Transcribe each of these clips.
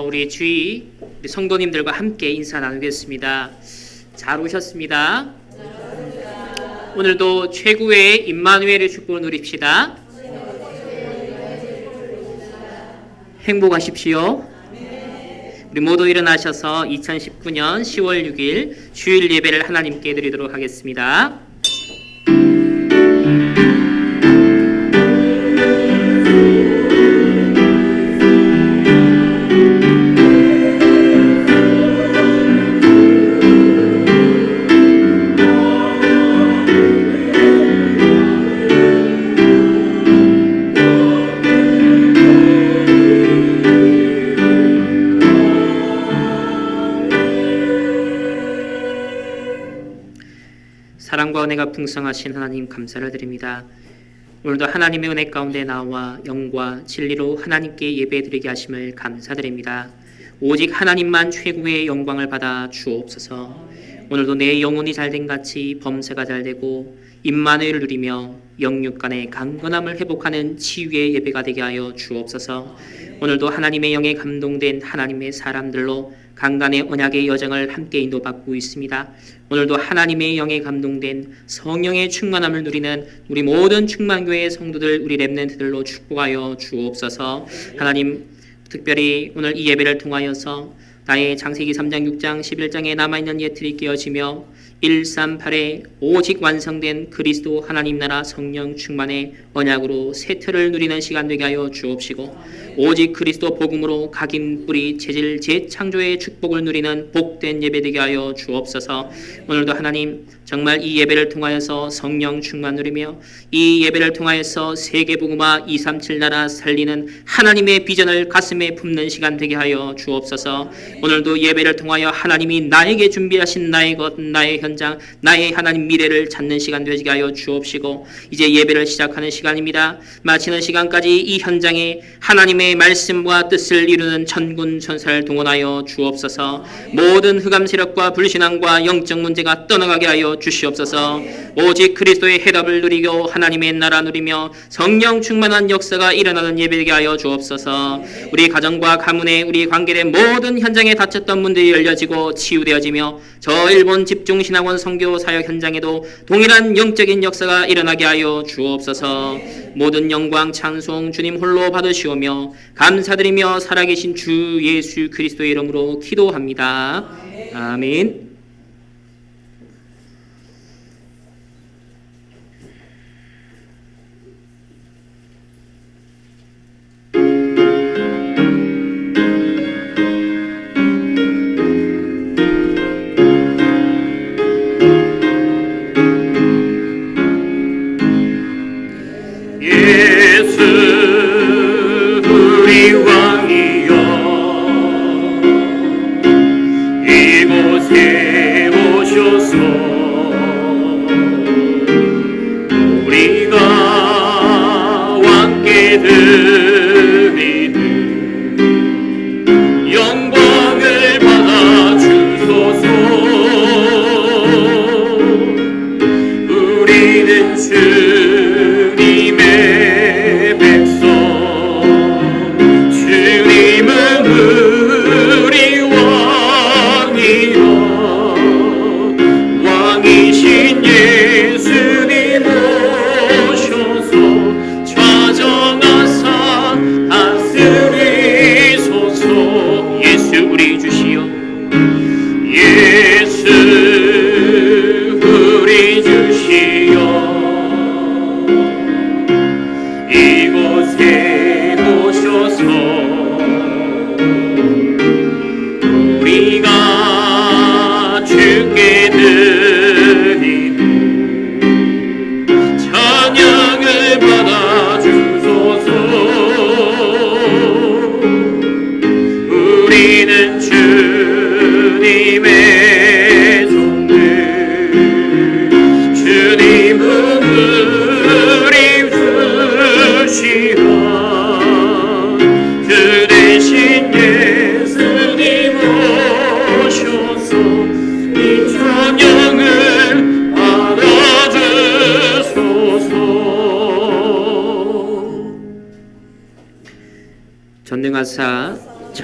우리 주위 우리 성도님들과 함께 인사 나누겠습니다. 잘 오셨습니다. 오늘도 최고의 임마누엘의 축복을 누립시다. 행복하십시오. 우리 모두 일어나셔서 2019년 10월 6일 주일 예배를 하나님께 드리도록 하겠습니다. 사랑과 은혜가 풍성하신 하나님 감사를 드립니다. 오늘도 하나님의 은혜 가운데 나와 영과 진리로 하나님께 예배드리게 하심을 감사드립니다. 오직 하나님만 최고의 영광을 받아 주옵소서. 오늘도 내 영혼이 잘된 같이 범사가 잘되고 임마누엘을 누리며 영육간의 강건함을 회복하는 치유의 예배가 되게 하여 주옵소서. 오늘도 하나님의 영에 감동된 하나님의 사람들로 강간의 언약의 여정을 함께 인도받고 있습니다. 오늘도 하나님의 영에 감동된 성령의 충만함을 누리는 우리 모든 충만교회의 성도들, 우리 렘넌트들로 축복하여 주옵소서. 하나님, 특별히 오늘 이 예배를 통하여서 나의 창세기 3장, 6장, 11장에 남아있는 예틀이 깨어지며 138에 오직 완성된 그리스도 하나님 나라 성령 충만의 언약으로 새 틀을 누리는 시간 되게 하여 주옵시고, 오직 그리스도 복음으로 각인 뿌리 체질 재창조의 축복을 누리는 복된 예배 되게 하여 주옵소서. 오늘도 하나님 정말 이 예배를 통하여서 성령 충만 누리며 이 예배를 통하여서 세계복음화 237 나라 살리는 하나님의 비전을 가슴에 품는 시간 되게 하여 주옵소서. 오늘도 예배를 통하여 하나님이 나에게 준비하신 나의 것, 나의 현장, 나의 하나님 미래를 찾는 시간 되게 하여 주옵시고, 이제 예배를 시작하는 시간입니다. 마치는 시간까지 이 현장에 하나님의 말씀과 뜻을 이루는 천군 천사를 동원하여 주옵소서. 모든 흑암 세력과 불신앙과 영적 문제가 떠나가게 하여 주시옵소서. 오직 그리스도의 해답을 누리고 하나님의 나라 누리며 성령 충만한 역사가 일어나는 예배되게 하여 주옵소서. 우리 가정과 가문에 우리 관계된 모든 현장에 닫혔던 문들이 열려지고 치유되어지며 저 일본 집중신학원 선교 사역 현장에도 동일한 영적인 역사가 일어나게 하여 주옵소서. 모든 영광 찬송 주님 홀로 받으시오며 감사드리며 살아계신 주 예수 그리스도의 이름으로 기도합니다. 아멘.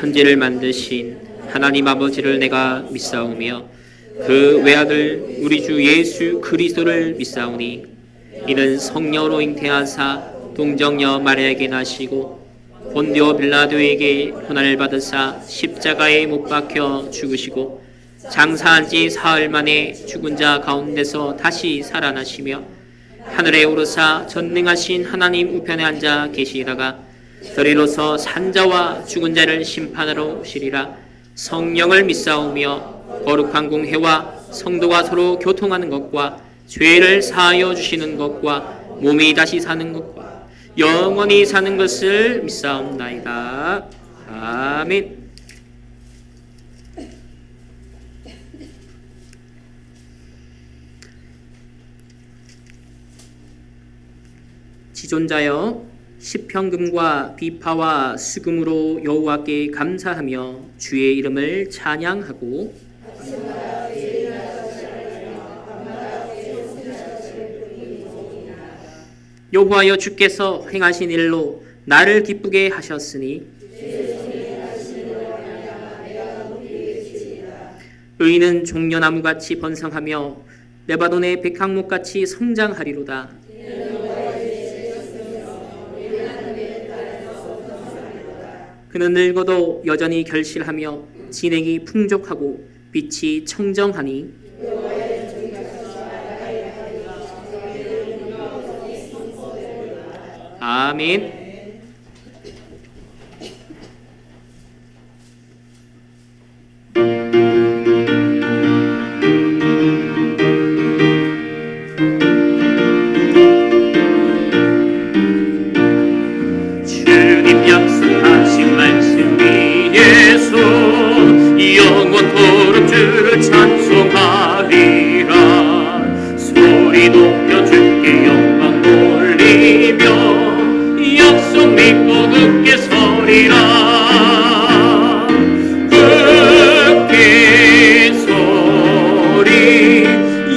천지를 만드신 하나님 아버지를 내가 믿사오며 그 외아들 우리 주 예수 그리스도를 믿사오니 이는 성령으로 잉태하사 동정녀 마리아에게 나시고 본디오 빌라도에게 고난을 받으사 십자가에 못 박혀 죽으시고 장사한 지 사흘 만에 죽은 자 가운데서 다시 살아나시며 하늘에 오르사 전능하신 하나님 우편에 앉아 계시다가 저리로서 산자와 죽은 자를 심판하러 오시리라. 성령을 믿사오며 거룩한 공회와 성도가 서로 교통하는 것과 죄를 사하여 주시는 것과 몸이 다시 사는 것과 영원히 사는 것을 믿사옵나이다. 아멘. 지존자여 시편금과 비파와 수금으로 여호와께 감사하며 주의 이름을 찬양하고 여호와여 주께서 행하신 일로 나를 기쁘게 하셨으니 의인은 종려나무같이 번성하며 레바논의 백향목같이 성장하리로다. 그는 늙어도 여전히 결실하며 진액이 풍족하고 빛이 청정하니 아멘. 주님 약속하신 말씀 위에서 영원토록 주를 찬송하리라. 소리 높여 주께 영광 돌리며 약속 믿고 굳게 서리라. 굳게 서리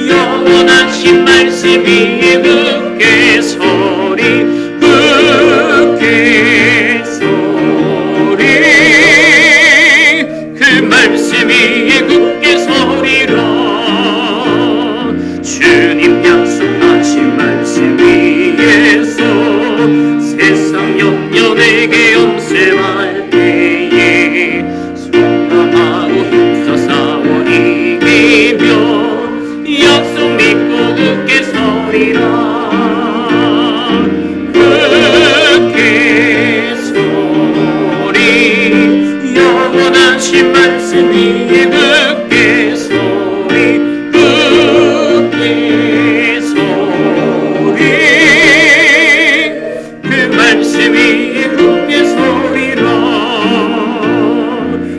영원하신 말씀 위에 굳게 서리 굳게 서리 그 말씀 위에 굳게 서리라. 주님 약속하신 말씀 위에서 세상 영년에게 염세할 때에 소망하고 힘써 싸워 이기며 약속 믿고 굳게 서리라. 굳게 서리 영원하신 말씀 위에 굳게 서리 굳게 서리 그 말씀 위에 굳게 서리라.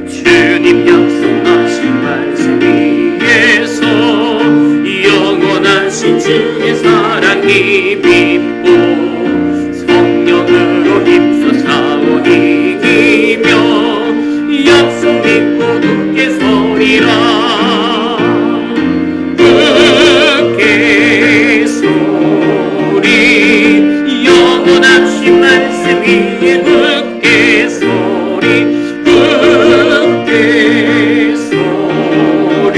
주님 약속하신 말씀 위에서 영원하신 주의 사랑이 믿고 성령으로 힘써 싸워 이기며 약속 믿고 굳게 서리라. 굳게 서리 영원하신 말씀 위에 굳게 서리 굳게 서리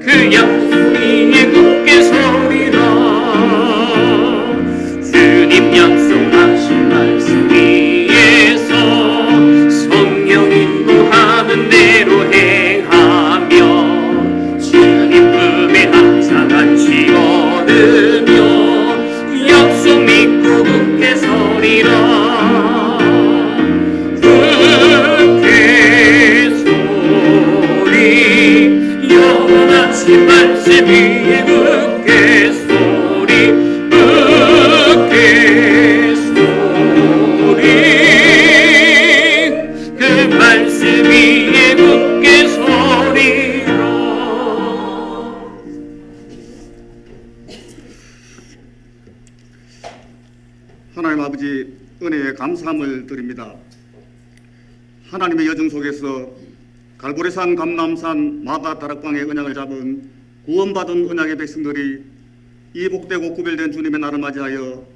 그 약속 위에 굳게 서리라. 주님 약속하신 말씀 위에서 성령 인도하는 대로 행하며 주님 품에 항상 같이 얻으며 약속 믿고 굳게 서리라. 굳게 서리 영원하신 말씀 위에 굳게 서리 굳게 서리 그 말씀 위에 굳게 서리라. 하나님 아버지 은혜에 감사함을 드립니다. 하나님의 여정 속에서 갈보리산, 감람산, 마가 다락방의 언약을 잡은 구원받은 언약의 백성들이 이 복되고 구별된 주님의 날을 맞이하여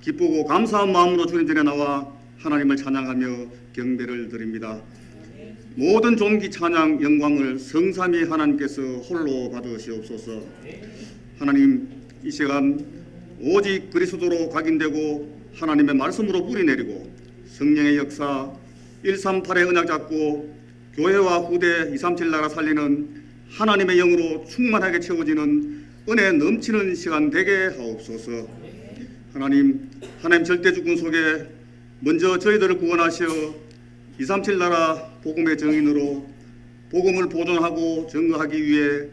기쁘고 감사한 마음으로 주님 전에 나와 하나님을 찬양하며 경배를 드립니다. 모든 존귀 찬양 영광을 성삼위 하나님께서 홀로 받으시옵소서. 하나님, 이 시간 오직 그리스도로 각인되고 하나님의 말씀으로 뿌리내리고 성령의 역사 138의 언약 잡고 교회와 후대 237 나라 살리는 하나님의 영으로 충만하게 채워지는 은혜 넘치는 시간 되게 하옵소서. 하나님 절대 주권 속에 먼저 저희들을 구원하시어 237 나라 복음의 증인으로 복음을 보존하고 증거하기 위해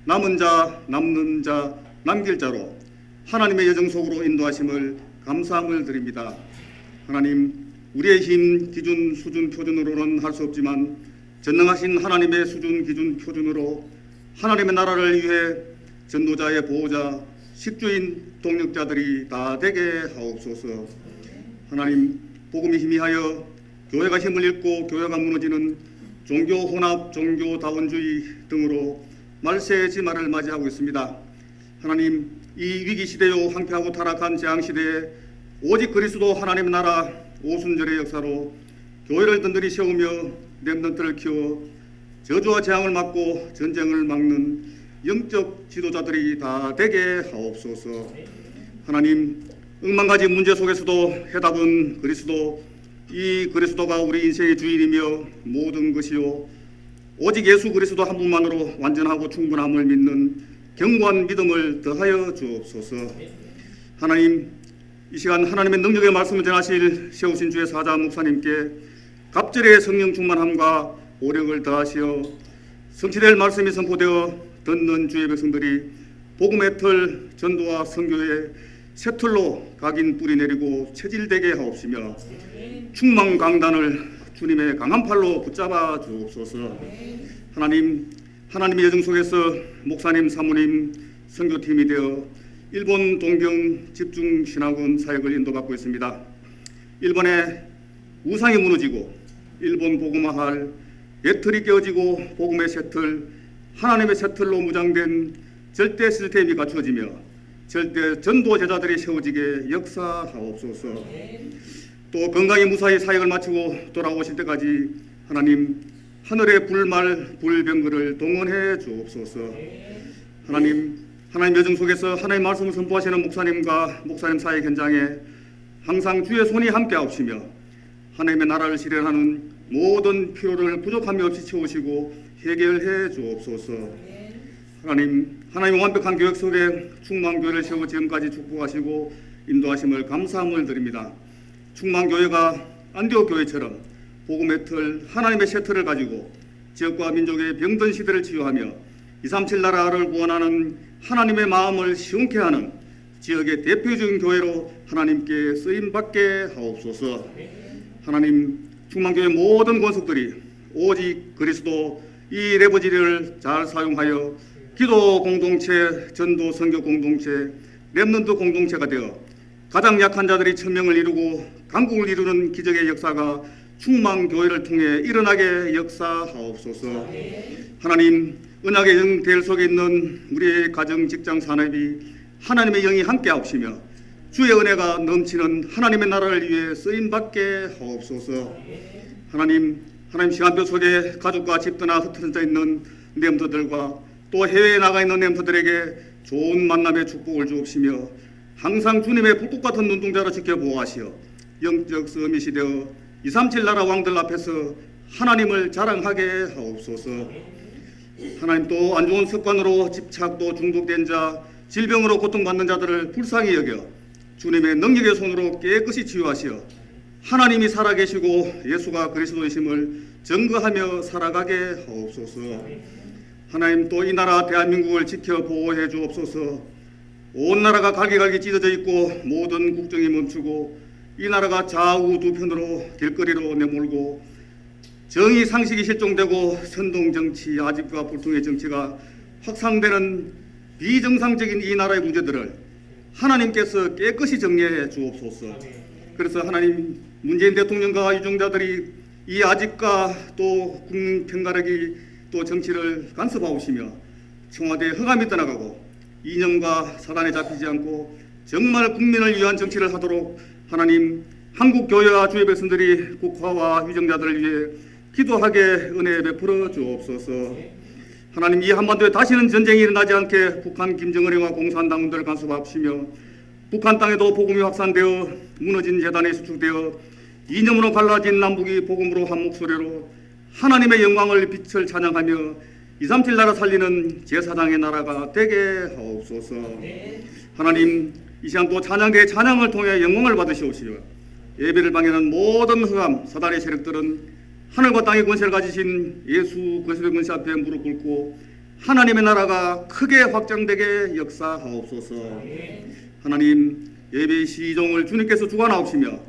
남은 자, 남는 자, 남길 자로 하나님의 여정 속으로 인도하심을 감사함을 드립니다. 하나님, 우리의 힘, 기준, 수준, 표준으로는 할 수 없지만 전능하신 하나님의 수준, 기준, 표준으로 하나님의 나라를 위해 전도자의 보호자, 식주인, 동력자들이 다 되게 하옵소서. 하나님, 복음이 희미하여 교회가 힘을 잃고 교회가 무너지는 종교 혼합, 종교 다원주의 등으로 말세의 지말을 맞이하고 있습니다. 하나님, 이 위기 시대요 황폐하고 타락한 재앙 시대에 오직 그리스도 하나님의 나라 오순절의 역사로 교회를 든든히 세우며 렘넌트를 키워 저주와 재앙을 막고 전쟁을 막는 영적 지도자들이 다 되게 하옵소서. 하나님, 억만가지 문제 속에서도 해답은 그리스도, 이 그리스도가 우리 인생의 주인이며 모든 것이요 오직 예수 그리스도 한 분만으로 완전하고 충분함을 믿는 견고한 믿음을 더하여 주옵소서. 하나님, 이 시간 하나님의 능력의 말씀을 전하실 세우신 주의 사자 목사님께 갑절의 성령 충만함과 오력을 더하시어 성취될 말씀이 선포되어 듣는 주의 백성들이 복음의 틀, 전도와 선교의 새 틀로 각인 뿌리 내리고 체질되게 하옵시며 충만 강단을 주님의 강한 팔로 붙잡아 주옵소서. 하나님의 여정 속에서 목사님, 사모님, 선교팀이 되어 일본 동경 집중신학원 사역을 인도받고 있습니다. 일본의 우상이 무너지고 일본 복음화할 예틀이 깨어지고 복음의 새틀, 하나님의 새틀로 무장된 절대 시스템이 갖추어지며 절대 전도 제자들이 세워지게 역사하옵소서. 또 건강히 무사히 사역을 마치고 돌아오실 때까지 하나님 하늘의 불말 불병거를 동원해 주옵소서. 하나님 여정 속에서 하나님 말씀을 선포하시는 목사님과 목사님 사역 현장에 항상 주의 손이 함께 하옵시며 하나님의 나라를 실현하는 모든 필요를 부족함이 없이 채우시고 해결해 주옵소서. 하나님 완벽한 교육 속에 충만교회를 세워 지금까지 축복하시고 인도하심을 감사함을 드립니다. 충만교회가 안디옥 교회처럼 복음의 틀, 하나님의 새 틀을 가지고 지역과 민족의 병든 시대를 치유하며 237 나라를 구원하는 하나님의 마음을 시원케 하는 지역의 대표적인 교회로 하나님께 쓰임받게 하옵소서. 하나님, 충만교회 모든 권속들이 오직 그리스도 이 레버지리를 잘 사용하여 기도 공동체, 전도 선교 공동체, 렘넌트 공동체가 되어 가장 약한 자들이 천명을 이루고 강국을 이루는 기적의 역사가 충만교회를 통해 일어나게 역사하옵소서. 하나님, 은약의 영 대열 속에 있는 우리의 가정, 직장, 산업이 하나님의 영이 함께 하옵시며 주의 은혜가 넘치는 하나님의 나라를 위해 쓰임받게 하옵소서. 하나님 시간표 속에 가족과 집 떠나 흩어져 있는 렘터들과 또 해외에 나가 있는 렘터들에게 좋은 만남의 축복을 주옵시며 항상 주님의 불꽃 같은 눈동자로 지켜보호하시어 영적 서밋이 되어 237 나라 왕들 앞에서 하나님을 자랑하게 하옵소서. 하나님, 또 안 좋은 습관으로 집착도 중독된 자, 질병으로 고통받는 자들을 불쌍히 여겨 주님의 능력의 손으로 깨끗이 치유하시어 하나님이 살아계시고 예수가 그리스도이심을 증거하며 살아가게 하옵소서. 하나님, 또 이 나라 대한민국을 지켜 보호해 주옵소서. 온 나라가 갈기갈기 찢어져 있고 모든 국정이 멈추고 이 나라가 좌우 두 편으로 길거리로 내몰고 정의 상식이 실종되고 선동정치, 아집과 불통의 정치가 확산되는 비정상적인 이 나라의 문제들을 하나님께서 깨끗이 정리해 주옵소서. 그래서 하나님, 문재인 대통령과 유정자들이 이 아집과 또 국민 편가르기 또 정치를 간섭하오시며 청와대에 흑암이 떠나가고 이념과 사단에 잡히지 않고 정말 국민을 위한 정치를 하도록 하나님 한국 교회와 주의 백성들이 국화와 위정자들을 위해 기도하게 은혜 베풀어 주옵소서. 하나님, 이 한반도에 다시는 전쟁이 일어나지 않게 북한 김정은이와 공산당들을 간섭하시며 북한 땅에도 복음이 확산되어 무너진 재단이 수축되어 이념으로 갈라진 남북이 복음으로 한 목소리로 하나님의 영광을 빛을 찬양하며 237 나라 살리는 제사장의 나라가 되게 하옵소서. 하나님, 이 시간 또 찬양대의 찬양을 통해 영광을 받으시옵시며 예배를 방해하는 모든 흑암 사단의 세력들은 하늘과 땅의 권세를 가지신 예수 그리스도의 권세 앞에 무릎 꿇고 하나님의 나라가 크게 확장되게 역사하옵소서. 하나님, 예배의 시종을 주님께서 주관하옵시며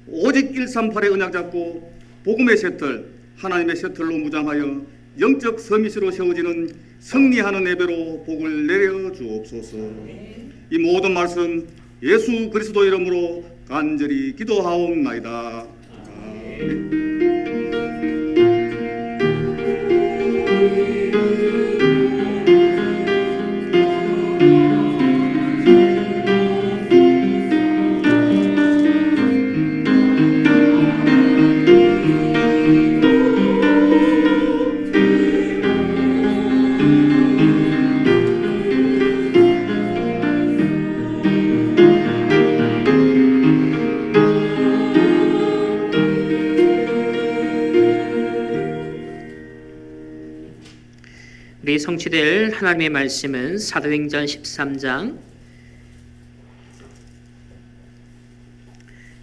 오직 138의 언약 잡고 복음의 셔틀, 하나님의 셔틀로 무장하여 영적 서밋으로 세워지는 승리하는 예배로 복을 내려 주옵소서. 이 모든 말씀 예수 그리스도 이름으로 간절히 기도하옵나이다. 아멘. 우리 성취될 하나님의 말씀은 사도행전 13장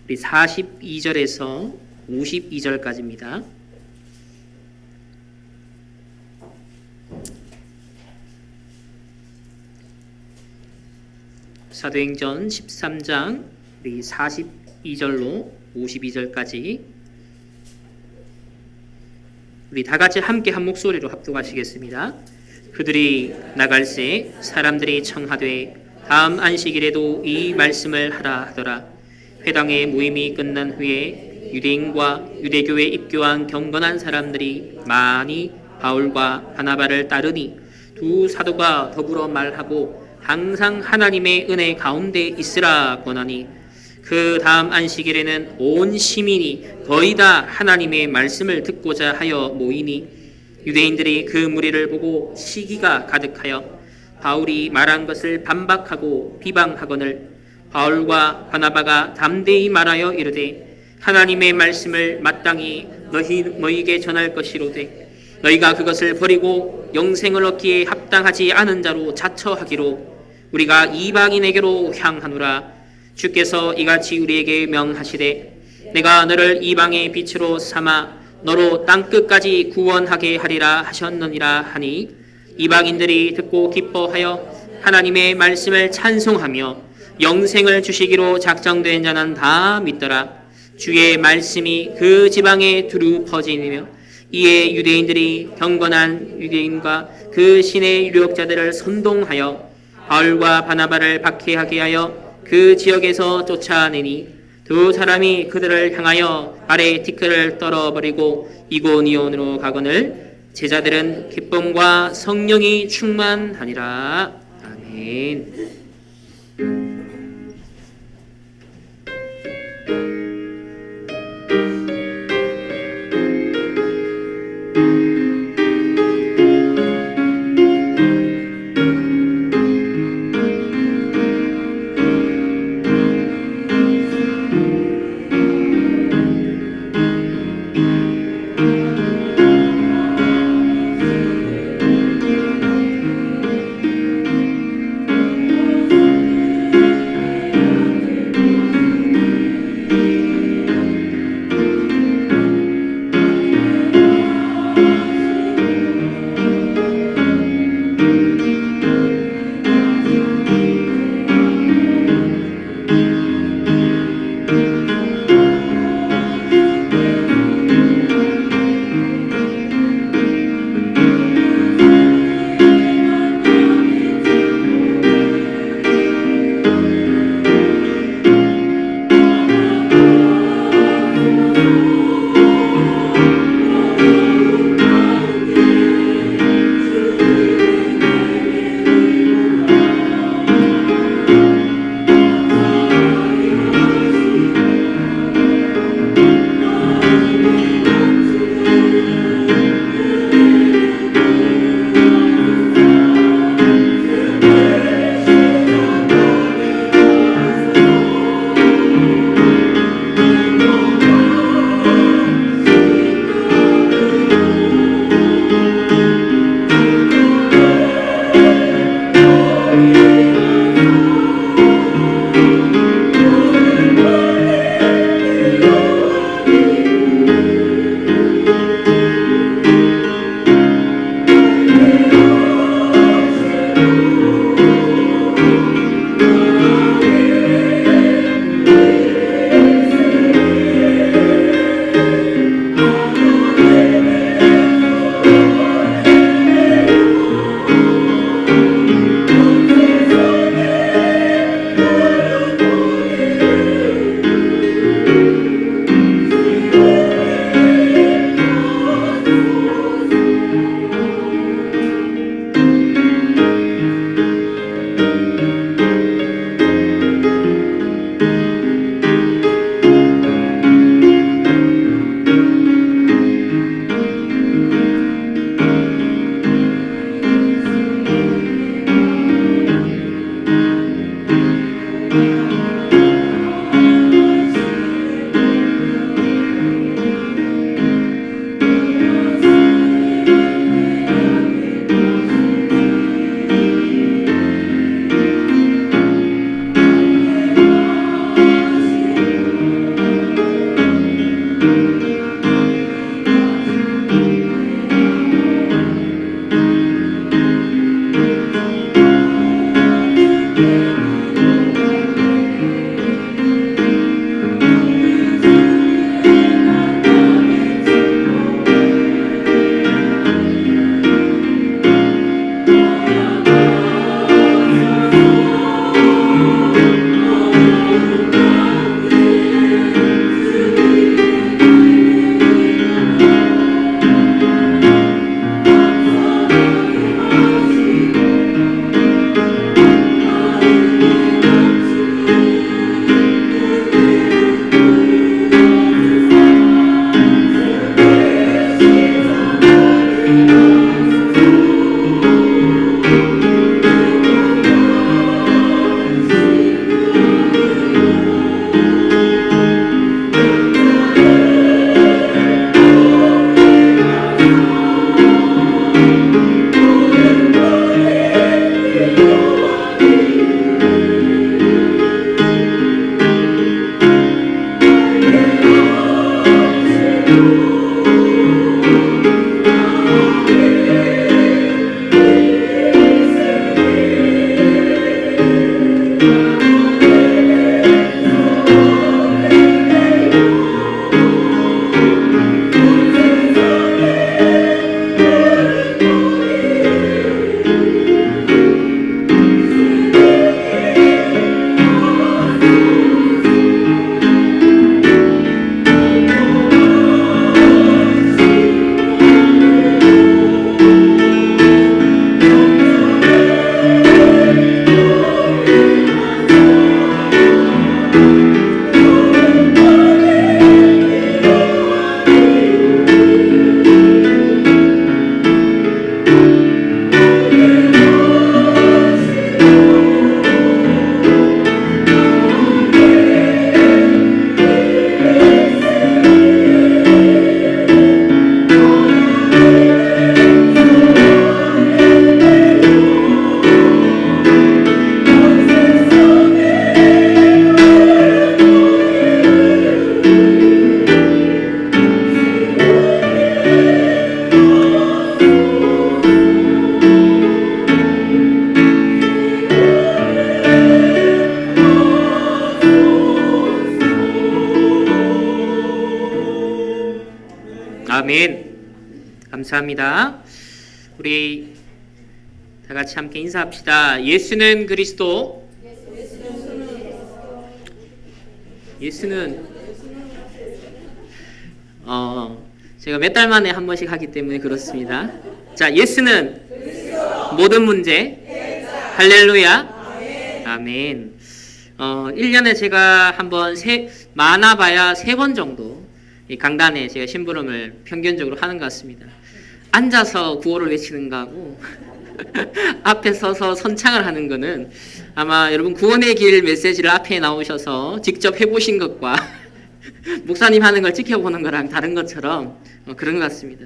우리 42절에서 52절까지입니다. 사도행전 13장 우리 42절로 52절까지 우리 다 같이 함께 한 목소리로 합독하시겠습니다. 그들이 나갈새 사람들이 청하되 다음 안식일에도 이 말씀을 하라 하더라. 회당의 모임이 끝난 후에 유대인과 유대교에 입교한 경건한 사람들이 많이 바울과 바나바를 따르니 두 사도가 더불어 말하고 항상 하나님의 은혜 가운데 있으라 권하니 그 다음 안식일에는 온 시민이 거의 다 하나님의 말씀을 듣고자 하여 모이니 유대인들이 그 무리를 보고 시기가 가득하여 바울이 말한 것을 반박하고 비방하거늘 바울과 바나바가 담대히 말하여 이르되 하나님의 말씀을 마땅히 너희에게 전할 것이로되 너희가 그것을 버리고 영생을 얻기에 합당하지 않은 자로 자처하기로 우리가 이방인에게로 향하노라. 주께서 이같이 우리에게 명하시되 내가 너를 이방의 빛으로 삼아 너로 땅끝까지 구원하게 하리라 하셨느니라 하니 이방인들이 듣고 기뻐하여 하나님의 말씀을 찬송하며 영생을 주시기로 작정된 자는 다 믿더라. 주의 말씀이 그 지방에 두루 퍼지며 이에 유대인들이 경건한 유대인과 그 신의 유력자들을 선동하여 바울과 바나바를 박해하게 하여 그 지역에서 쫓아내니 두 사람이 그들을 향하여 아레티크를 떨어버리고 이고니온으로 가거늘 제자들은 기쁨과 성령이 충만하니라. 아멘. 감사합니다. 우리 다 같이 함께 인사합시다. 예수는 그리스도. 예수는 제가 몇 달 만에 한 번씩 하기 때문에 그렇습니다. 자, 예수는 모든 문제. 할렐루야. 아멘. 1년에 제가 한번 많아봐야 3번 정도 이 강단에 제가 심부름을 평균적으로 하는 것 같습니다. 앉아서 구호를 외치는 거하고 앞에 서서 선창을 하는 거는 아마 여러분 구원의 길 메시지를 앞에 나오셔서 직접 해보신 것과 목사님 하는 걸 지켜보는 거랑 다른 것처럼 그런 것 같습니다.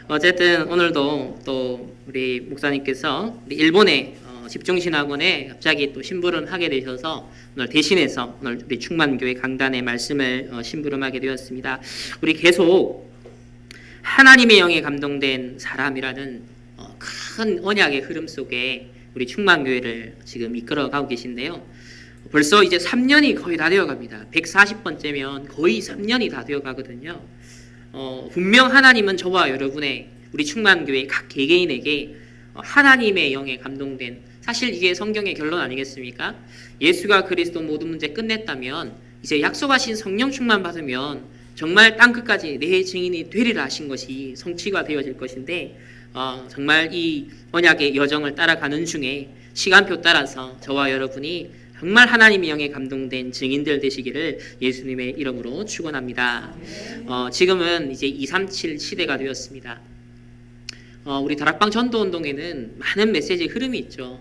어쨌든 오늘도 또 우리 목사님께서 우리 일본의 집중신학원에 갑자기 또 심부름하게 되셔서 오늘 대신해서 오늘 우리 충만교회 강단의 말씀을 심부름하게 되었습니다. 우리 계속 하나님의 영에 감동된 사람이라는 큰 언약의 흐름 속에 우리 충만교회를 지금 이끌어가고 계신데요. 벌써 이제 3년이 거의 다 되어갑니다. 140번째면 거의 3년이 다 되어가거든요. 분명 하나님은 저와 여러분의 우리 충만교회 각 개개인에게 하나님의 영에 감동된, 사실 이게 성경의 결론 아니겠습니까? 예수가 그리스도 모든 문제 끝냈다면 이제 약속하신 성령 충만 받으면 정말 땅끝까지 내 증인이 되리라 하신 것이 성취가 되어질 것인데 정말 이 언약의 여정을 따라가는 중에 시간표 따라서 저와 여러분이 정말 하나님의 영에 감동된 증인들 되시기를 예수님의 이름으로 축원합니다. 지금은 이제 237 시대가 되었습니다. 우리 다락방 전도운동에는 많은 메시지 흐름이 있죠.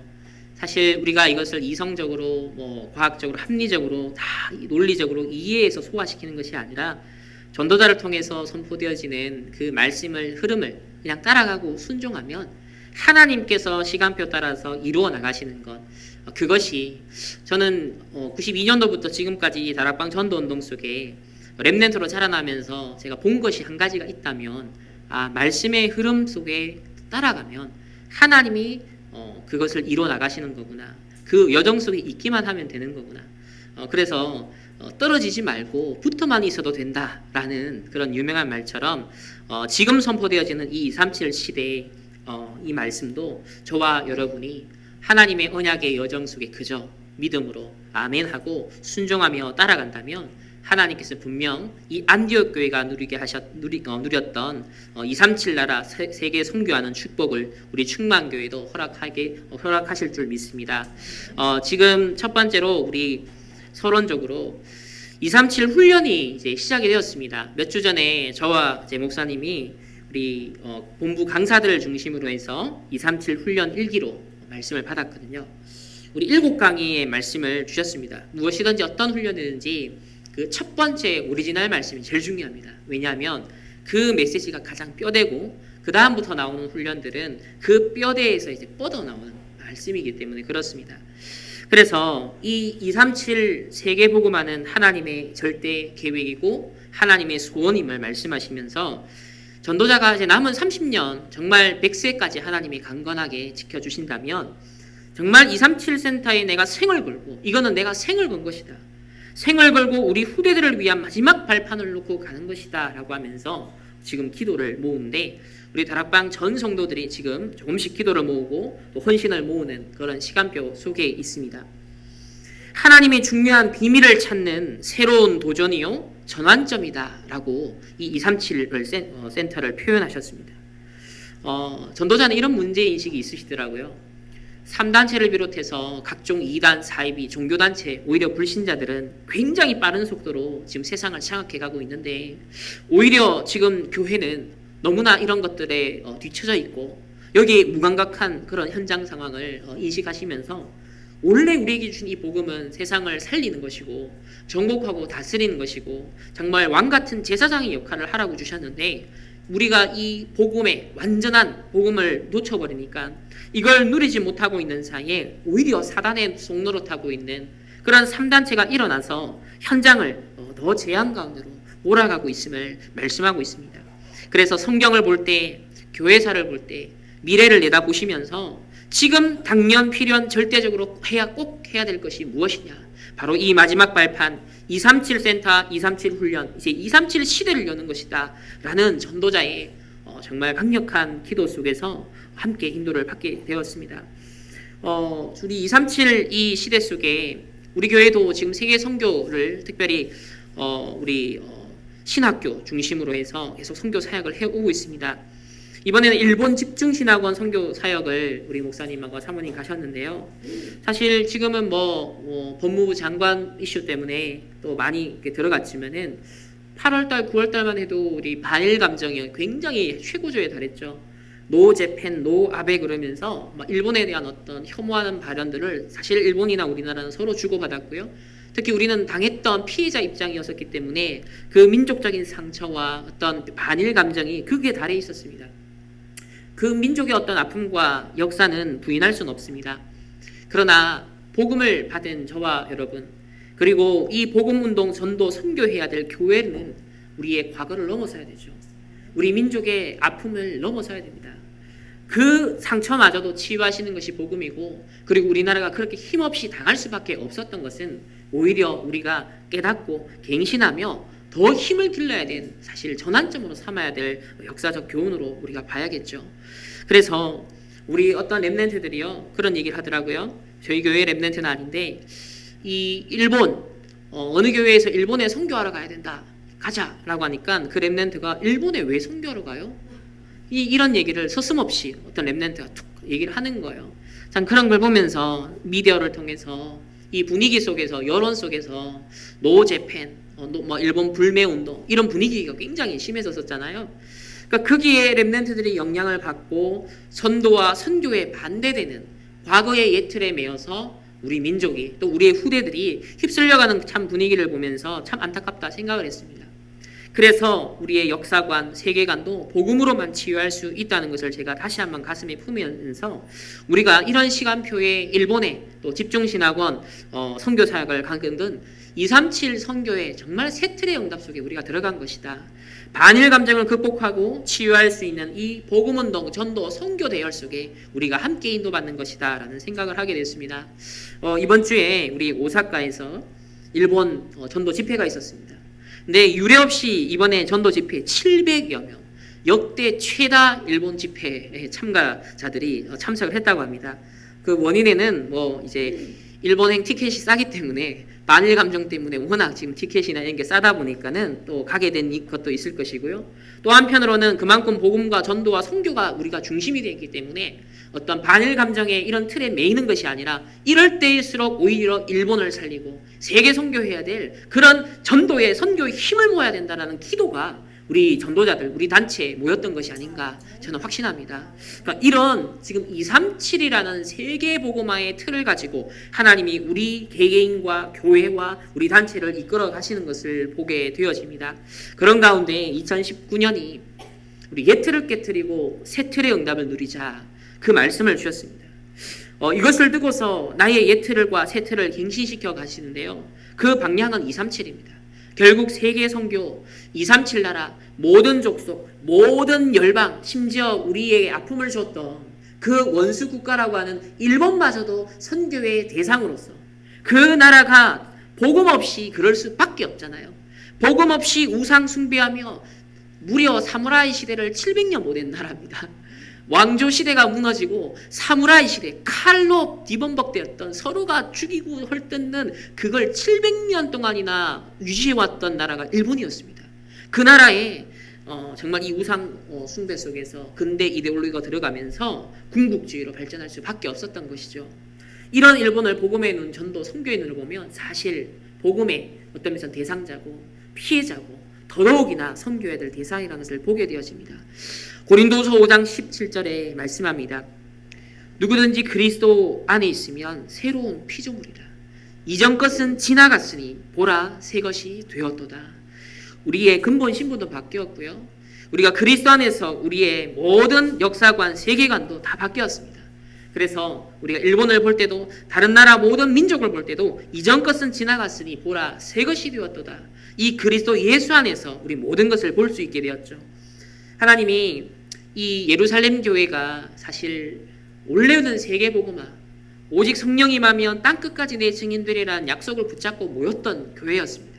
사실 우리가 이것을 이성적으로 과학적으로 합리적으로 다 논리적으로 이해해서 소화시키는 것이 아니라 전도자를 통해서 선포되어지는 그 말씀을 흐름을 그냥 따라가고 순종하면 하나님께서 시간표 따라서 이루어 나가시는 것, 그것이 저는 92년도부터 지금까지 이 다락방 전도운동 속에 렘넌트로 자라나면서 제가 본 것이 한 가지가 있다면 말씀의 흐름 속에 따라가면 하나님이 그것을 이루어 나가시는 거구나, 그 여정 속에 있기만 하면 되는 거구나. 그래서 떨어지지 말고 붙어만 있어도 된다라는 그런 유명한 말처럼 지금 선포되어지는 이 237 시대의 이 말씀도 저와 여러분이 하나님의 언약의 여정 속에 그저 믿음으로 아멘하고 순종하며 따라간다면 하나님께서 분명 이 안디옥 교회가 누렸던 237 나라 세계 선교하는 축복을 우리 충만교회도 허락하실 줄 믿습니다. 지금 첫 번째로 우리 서론적으로 237 훈련이 이제 시작이 되었습니다. 몇 주 전에 저와 제 목사님이 우리 본부 강사들을 중심으로 해서 237 훈련 1기로 말씀을 받았거든요. 우리 7강의의 말씀을 주셨습니다. 무엇이든지 어떤 훈련이든지 그 첫 번째 오리지널 말씀이 제일 중요합니다. 왜냐하면 그 메시지가 가장 뼈대고 그 다음부터 나오는 훈련들은 그 뼈대에서 이제 뻗어나오는 말씀이기 때문에 그렇습니다. 그래서 이 237 세계복음화는 하나님의 절대 계획이고 하나님의 소원임을 말씀하시면서 전도자가 이제 남은 30년 정말 100세까지 하나님이 강건하게 지켜주신다면 정말 237 센터에 내가 생을 걸고, 이거는 내가 생을 건 것이다, 생을 걸고 우리 후대들을 위한 마지막 발판을 놓고 가는 것이다 라고 하면서 지금 기도를 모으는데, 우리 다락방 전 성도들이 지금 조금씩 기도를 모으고 또 헌신을 모으는 그런 시간표 속에 있습니다. 하나님의 중요한 비밀을 찾는 새로운 도전이요 전환점이다 라고 이 237 센터를 표현하셨습니다. 전도자는 이런 문제인식이 있으시더라고요. 3단체를 비롯해서 각종 2단, 4입이 종교단체, 오히려 불신자들은 굉장히 빠른 속도로 지금 세상을 장악해 가고 있는데, 오히려 지금 교회는 너무나 이런 것들에 뒤처져 있고 여기에 무감각한 그런 현장 상황을 인식하시면서 원래 우리에게 준 이 복음은 세상을 살리는 것이고 정복하고 다스리는 것이고 정말 왕같은 제사장의 역할을 하라고 주셨는데, 우리가 이 복음의 완전한 복음을 놓쳐버리니까 이걸 누리지 못하고 있는 사이에 오히려 사단의 속노릇하고 있는 그런 3단체가 일어나서 현장을 더 재앙 가운데로 몰아가고 있음을 말씀하고 있습니다. 그래서 성경을 볼 때, 교회사를 볼 때 미래를 내다보시면서 지금 당연 필요한 절대적으로 꼭 해야 될 것이 무엇이냐, 바로 이 마지막 발판 237 센터, 237 훈련, 이제 237 시대를 여는 것이다 라는 전도자의 정말 강력한 기도 속에서 함께 인도를 받게 되었습니다. 우리 237 이 시대 속에 우리 교회도 지금 세계 선교를 특별히 우리 신학교 중심으로 해서 계속 선교 사역을 해오고 있습니다. 이번에는 일본 집중신학원 선교 사역을 우리 목사님하고 사모님 가셨는데요. 사실 지금은 법무부 장관 이슈 때문에 또 많이 이렇게 들어갔지만은 8월달, 9월달만 해도 우리 반일 감정이 굉장히 최고조에 달했죠. 노 재팬, 노 아베 그러면서 일본에 대한 어떤 혐오하는 발언들을 사실 일본이나 우리나라는 서로 주고받았고요. 특히 우리는 당했던 피해자 입장이었기 때문에 그 민족적인 상처와 어떤 반일 감정이 극에 달해 있었습니다. 그 민족의 어떤 아픔과 역사는 부인할 수는 없습니다. 그러나 복음을 받은 저와 여러분, 그리고 이 복음운동 전도 선교해야 될 교회는 우리의 과거를 넘어서야 되죠. 우리 민족의 아픔을 넘어서야 됩니다. 그 상처마저도 치유하시는 것이 복음이고, 그리고 우리나라가 그렇게 힘없이 당할 수밖에 없었던 것은 오히려 우리가 깨닫고 갱신하며 더 힘을 길러야 된 사실 전환점으로 삼아야 될 역사적 교훈으로 우리가 봐야겠죠. 그래서 우리 어떤 렘넌트들이요 그런 얘기를 하더라고요. 저희 교회 렘넌트는 아닌데 이 일본 어느 교회에서 일본에 선교하러 가야 된다, 가자라고 하니까 그 렘넌트가 일본에 왜 선교하러 가요? 이런 얘기를 서슴없이 어떤 렘넌트가 툭 얘기를 하는 거예요. 참 그런 걸 보면서 미디어를 통해서 이 분위기 속에서, 여론 속에서 노 재팬, 일본 불매 운동 이런 분위기가 굉장히 심해졌었잖아요. 그러니까 거기에 렘넌트들이 영향을 받고 선도와 선교에 반대되는 과거의 예틀에 매여서 우리 민족이 또 우리의 후대들이 휩쓸려가는 참 분위기를 보면서 참 안타깝다 생각을 했습니다. 그래서 우리의 역사관, 세계관도 복음으로만 치유할 수 있다는 것을 제가 다시 한번 가슴에 품으면서 우리가 이런 시간표에 일본에 또 집중신학원 선교사역을 가는 등 237 선교의 정말 새 틀의 응답 속에 우리가 들어간 것이다. 반일 감정을 극복하고 치유할 수 있는 이 복음운동, 전도, 선교 대열 속에 우리가 함께 인도받는 것이다 라는 생각을 하게 됐습니다. 이번 주에 우리 오사카에서 일본 전도 집회가 있었습니다. 근데 유례없이 이번에 전도 집회 700여 명, 역대 최다 일본 집회에 참가자들이 참석을 했다고 합니다. 그 원인에는 이제 일본행 티켓이 싸기 때문에 반일 감정 때문에 워낙 지금 티켓이나 이런 게 싸다 보니까는 또 가게 된 것도 있을 것이고요. 또 한편으로는 그만큼 복음과 전도와 선교가 우리가 중심이 되어 있기 때문에 어떤 반일 감정의 이런 틀에 매이는 것이 아니라 이럴 때일수록 오히려 일본을 살리고 세계 선교해야 될 그런 전도의 선교의 힘을 모아야 된다는 기도가 우리 전도자들, 우리 단체에 모였던 것이 아닌가 저는 확신합니다. 그러니까 이런 지금 237이라는 세계복음화의 틀을 가지고 하나님이 우리 개개인과 교회와 우리 단체를 이끌어 가시는 것을 보게 되어집니다. 그런 가운데 2019년이 우리 옛 틀을 깨트리고 새 틀의 응답을 누리자 그 말씀을 주셨습니다. 이것을 두고서 나의 옛 틀과 새 틀을 갱신시켜 가시는데요. 그 방향은 237입니다. 결국 세계 선교, 237 나라, 모든 족속, 모든 열방, 심지어 우리에게 아픔을 줬던 그 원수 국가라고 하는 일본마저도 선교의 대상으로서 그 나라가 복음 없이 그럴 수밖에 없잖아요. 복음 없이 우상 숭배하며 무려 사무라이 시대를 700년 보낸 나라입니다. 왕조 시대가 무너지고 사무라이 시대, 칼로 뒤범벅되었던 서로가 죽이고 헐뜯는 그걸 700년 동안이나 유지해왔던 나라가 일본이었습니다. 그 나라에 정말 이 우상 숭배 속에서 근대 이데올로기가 들어가면서 군국주의로 발전할 수밖에 없었던 것이죠. 이런 일본을 복음의 눈, 전도, 선교의 눈을 보면 사실 복음의 어떤 면에서 대상자고 피해자고 더더욱이나 선교해야 될 대상이라는 것을 보게 되어집니다. 고린도서 5장 17절에 말씀합니다. 누구든지 그리스도 안에 있으면 새로운 피조물이라. 이전 것은 지나갔으니 보라 새 것이 되었도다. 우리의 근본 신분도 바뀌었고요. 우리가 그리스도 안에서 우리의 모든 역사관, 세계관도 다 바뀌었습니다. 그래서 우리가 일본을 볼 때도 다른 나라 모든 민족을 볼 때도 이전 것은 지나갔으니 보라 새 것이 되었도다. 이 그리스도 예수 안에서 우리 모든 것을 볼 수 있게 되었죠. 하나님이 이 예루살렘 교회가 사실 원래는 세계복음화, 오직 성령 임하면 땅끝까지 내 증인들이라는 약속을 붙잡고 모였던 교회였습니다.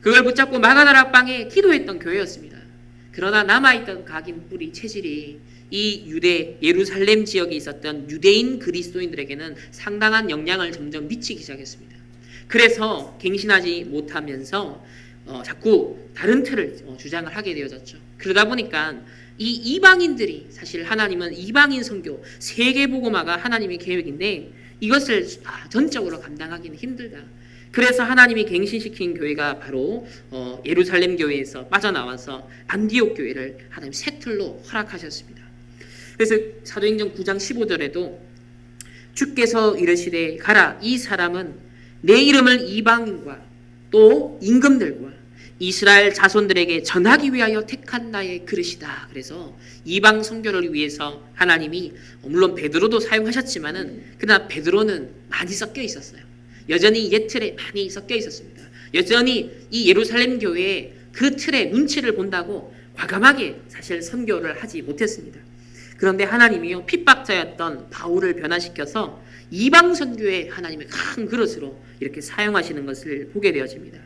그걸 붙잡고 마가다락방에 기도했던 교회였습니다. 그러나 남아있던 각인 뿌리 체질이 이 유대 예루살렘 지역에 있었던 유대인 그리스도인들에게는 상당한 영향을 점점 미치기 시작했습니다. 그래서 갱신하지 못하면서 자꾸 다른 틀을 주장을 하게 되어졌죠. 그러다 보니까 이 이방인들이, 사실 하나님은 이방인 선교 세계복음화가 하나님의 계획인데 이것을 전적으로 감당하기는 힘들다. 그래서 하나님이 갱신시킨 교회가 바로 예루살렘 교회에서 빠져나와서 안디옥 교회를 하나님 새 틀로 허락하셨습니다. 그래서 사도행전 9장 15절에도 주께서 이르시되 가라, 이 사람은 내 이름을 이방인과 또 임금들과 이스라엘 자손들에게 전하기 위하여 택한 나의 그릇이다. 그래서 이방 선교를 위해서 하나님이 물론 베드로도 사용하셨지만은 그러나 베드로는 많이 섞여 있었어요. 여전히 옛 틀에 많이 섞여 있었습니다. 여전히 이 예루살렘 교회의 그 틀의 눈치를 본다고 과감하게 사실 선교를 하지 못했습니다. 그런데 하나님이요, 핍박자였던 바울을 변화시켜서 이방 선교에 하나님의 큰 그릇으로 이렇게 사용하시는 것을 보게 되어집니다.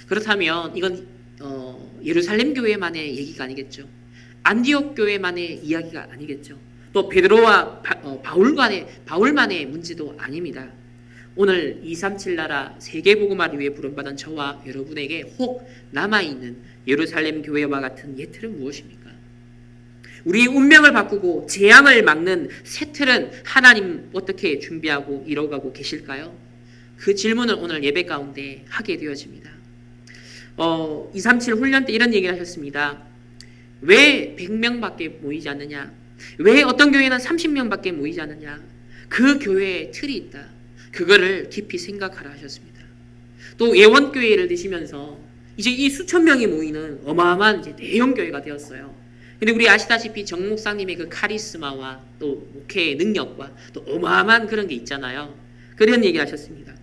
그렇다면 이건 예루살렘 교회만의 얘기가 아니겠죠. 안디옥 교회만의 이야기가 아니겠죠. 또 베드로와 바울만의 문제도 아닙니다. 오늘 237 나라 세계복음화를 위해 부름받은 저와 여러분에게 혹 남아있는 예루살렘 교회와 같은 옛 틀은 무엇입니까? 우리의 운명을 바꾸고 재앙을 막는 새 틀은 하나님 어떻게 준비하고 이뤄가고 계실까요? 그 질문을 오늘 예배 가운데 하게 되어집니다. 237 훈련 때 이런 얘기를 하셨습니다. 왜 100명밖에 모이지 않느냐? 왜 어떤 교회는 30명밖에 모이지 않느냐? 그 교회에 틀이 있다. 그거를 깊이 생각하라 하셨습니다. 또 예원교회를 드시면서 이제 이 수천 명이 모이는 어마어마한 이제 대형 교회가 되었어요. 근데 우리 아시다시피 정 목사님의 그 카리스마와 또 목회의 능력과 또 어마어마한 그런 게 있잖아요. 그런 얘기를 하셨습니다.